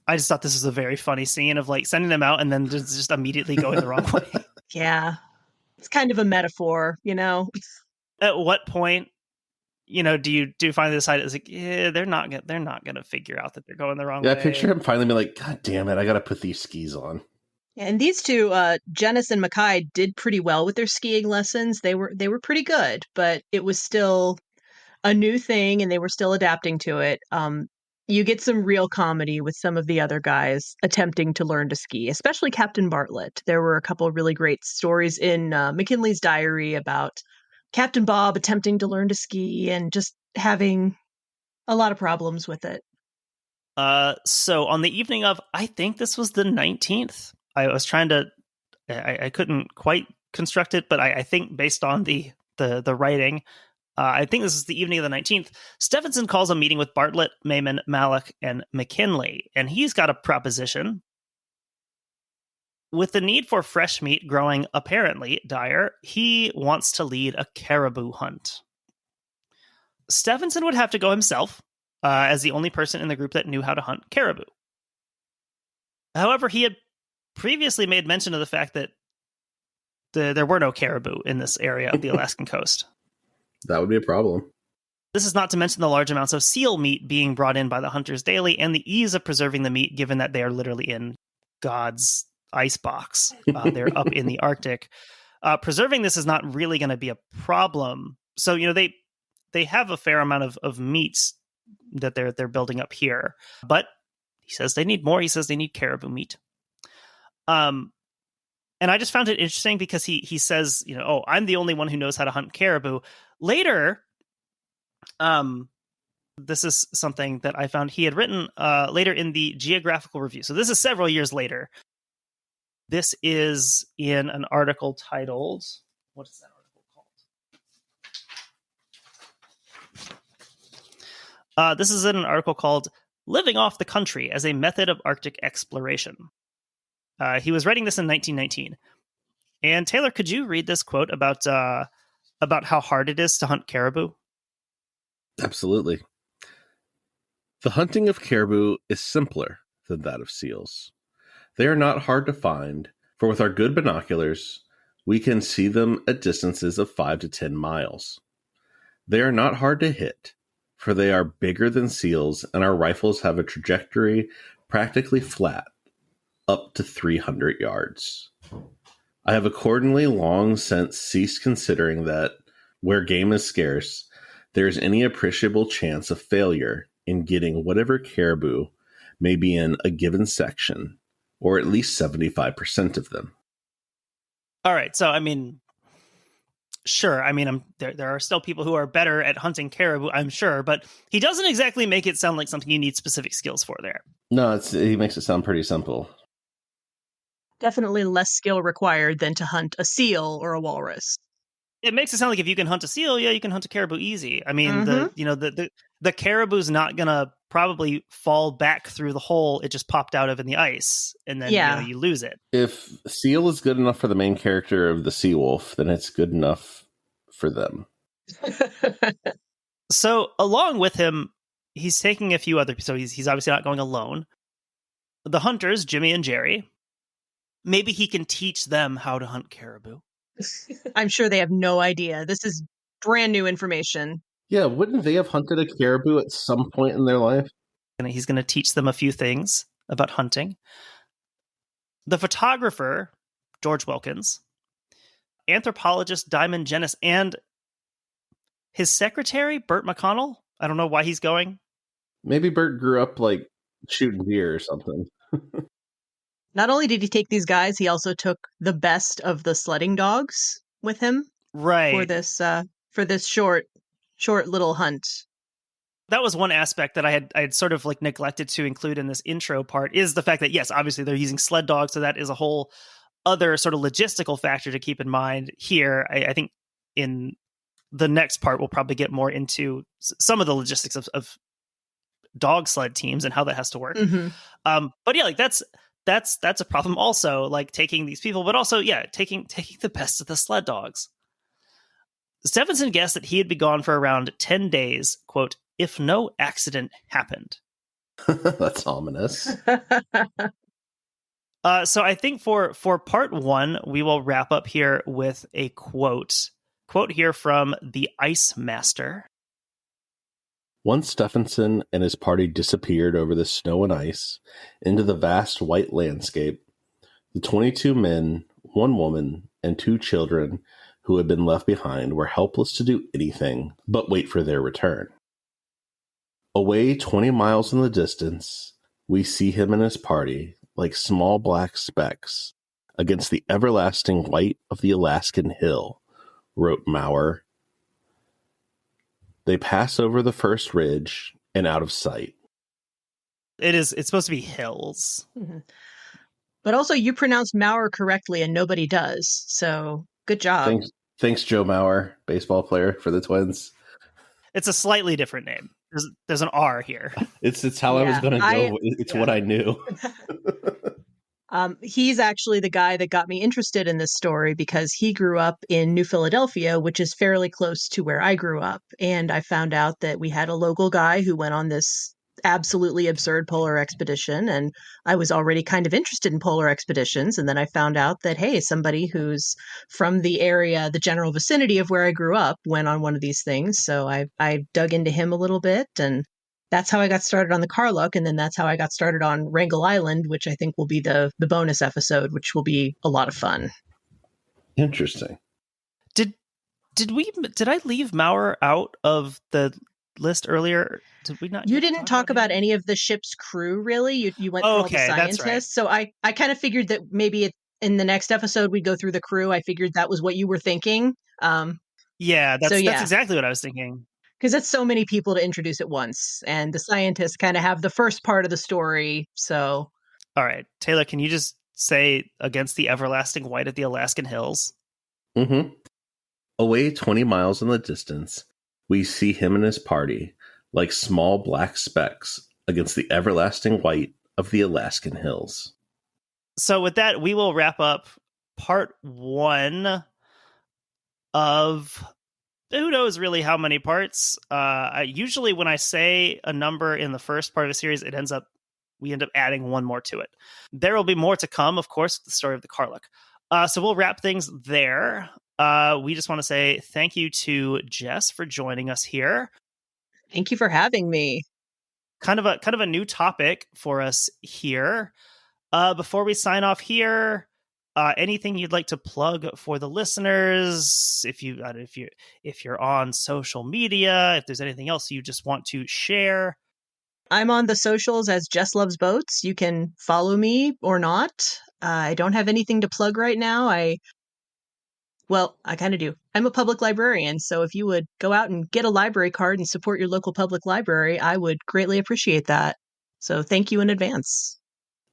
I just thought this was a very funny scene of like sending them out and then just immediately going the wrong way. Yeah. It's kind of a metaphor, you know? At what point, do you finally decide it's like, yeah, they're not gonna figure out that they're going the wrong way? Yeah, I picture him finally being like, God damn it, I gotta put these skis on. And these two, Janice and Mackay, did pretty well with their skiing lessons. They were pretty good, but it was still a new thing, and they were still adapting to it. You get some real comedy with some of the other guys attempting to learn to ski, especially Captain Bartlett. There were a couple of really great stories in McKinley's diary about Captain Bob attempting to learn to ski and just having a lot of problems with it. So on the evening of, I think this was the 19th. I was trying to, I couldn't quite construct it, but I think based on the writing, I think this is the evening of the 19th. Stefansson calls a meeting with Bartlett, Maimon, Malak, and McKinley, and he's got a proposition. With the need for fresh meat growing apparently dire, he wants to lead a caribou hunt. Stefansson would have to go himself, as the only person in the group that knew how to hunt caribou. However, he had previously made mention of the fact that there were no caribou in this area of the Alaskan coast. That would be a problem. This is not to mention the large amounts of seal meat being brought in by the hunters daily and the ease of preserving the meat, given that they are literally in God's icebox. They're up in the Arctic. Preserving this is not really going to be a problem. So, they have a fair amount of meat that they're building up here. But he says they need more. He says they need caribou meat. And I just found it interesting because he says, I'm the only one who knows how to hunt caribou. Later, this is something that I found he had written later in the Geographical Review. So this is several years later. This is in an article titled, what is that article called? This is in an article called Living Off the Country as a Method of Arctic Exploration. He was writing this in 1919. And Taylor, could you read this quote about how hard it is to hunt caribou? Absolutely. The hunting of caribou is simpler than that of seals. They are not hard to find, for with our good binoculars, we can see them at distances of 5 to 10 miles. They are not hard to hit, for they are bigger than seals, and our rifles have a trajectory practically flat, up to 300 yards. I have accordingly long since ceased considering that, where game is scarce, there is any appreciable chance of failure in getting whatever caribou may be in a given section, or at least 75% of them. All right, so sure. There are still people who are better at hunting caribou, I'm sure, but he doesn't exactly make it sound like something you need specific skills for there. No, he makes it sound pretty simple. Definitely less skill required than to hunt a seal or a walrus. It makes it sound like if you can hunt a seal, yeah, you can hunt a caribou easy. The caribou's not gonna probably fall back through the hole it just popped out of in the ice, and then you lose it. If seal is good enough for the main character of the sea wolf, then it's good enough for them. So along with him, he's taking a few other. So he's obviously not going alone. The hunters, Jimmy and Jerry. Maybe he can teach them how to hunt caribou. I'm sure they have no idea. This is brand new information. Yeah, wouldn't they have hunted a caribou at some point in their life? And he's going to teach them a few things about hunting. The photographer, George Wilkins, anthropologist Diamond Janice, and his secretary, Bert McConnell. I don't know why he's going. Maybe Bert grew up shooting deer or something. Not only did he take these guys, he also took the best of the sledding dogs with him, right? For this short short little hunt. That was one aspect that I had sort of like neglected to include in this intro part, is the fact that, yes, obviously they're using sled dogs, so that is a whole other sort of logistical factor to keep in mind here. I think in the next part, we'll probably get more into some of the logistics of dog sled teams and how that has to work. Mm-hmm. But yeah, like that's a problem also, like taking these people, but also, yeah, taking the best of the sled dogs. Stefansson guessed that he had been gone for around 10 days, quote, if no accident happened. That's ominous. So I think for part one, we will wrap up here with a quote here from the Ice Master. Once Stefansson and his party disappeared over the snow and ice into the vast white landscape, the 22 men, 1 woman, and 2 children who had been left behind were helpless to do anything but wait for their return. Away 20 miles in the distance, we see him and his party like small black specks against the everlasting white of the Alaskan hill, wrote Maurer. They pass over the first ridge and out of sight. It's supposed to be hills. Mm-hmm. But also you pronounced Maurer correctly and nobody does. So good job. Thanks, Joe Maurer, baseball player for the Twins. It's a slightly different name. There's an R here. It's how I was going to go. It's what I knew. He's actually the guy that got me interested in this story because he grew up in New Philadelphia, which is fairly close to where I grew up. And I found out that we had a local guy who went on this absolutely absurd polar expedition. And I was already kind of interested in polar expeditions. And then I found out that, hey, somebody who's from the area, the general vicinity of where I grew up, went on one of these things. So I dug into him a little bit, and that's how I got started on the Karluk, and then that's how I got started on Wrangel Island, which I think will be the bonus episode, which will be a lot of fun. Interesting. Did I leave Maurer out of the list earlier? Did we not? You didn't talk about any of the ship's crew, really. You went through all the scientists. Right. So I kind of figured that maybe in the next episode we'd go through the crew. I figured that was what you were thinking. Yeah, that's exactly what I was thinking. Because it's so many people to introduce at once, and the scientists kind of have the first part of the story. So, all right, Taylor, can you just say against the everlasting white of the Alaskan hills? Mm-hmm. Away 20 miles in the distance, we see him and his party like small black specks against the everlasting white of the Alaskan hills. So with that, we will wrap up part one of who knows really how many parts. Usually when I say a number in the first part of a series, we end up adding one more to it. There will be more to come, of course, with the story of the Karluk. So we'll wrap things there. We just want to say thank you to Jess for joining us here. Thank you for having me. Kind of a new topic for us here. Before we sign off here, anything you'd like to plug for the listeners? If you're on social media, if there's anything else you just want to share. I'm on the socials as Jess Loves Boats. You can follow me or not. I don't have anything to plug right now. I kind of do. I'm a public librarian, so if you would go out and get a library card and support your local public library, I would greatly appreciate that. So thank you in advance.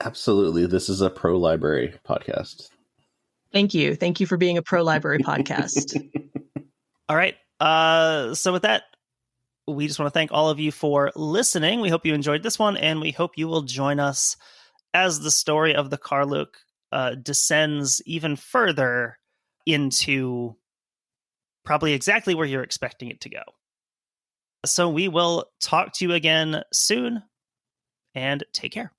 Absolutely. This is a pro-library podcast. Thank you. Thank you for being a pro-library podcast. All right. So with that, we just want to thank all of you for listening. We hope you enjoyed this one, and we hope you will join us as the story of the Karluk descends even further into probably exactly where you're expecting it to go. So we will talk to you again soon, and take care.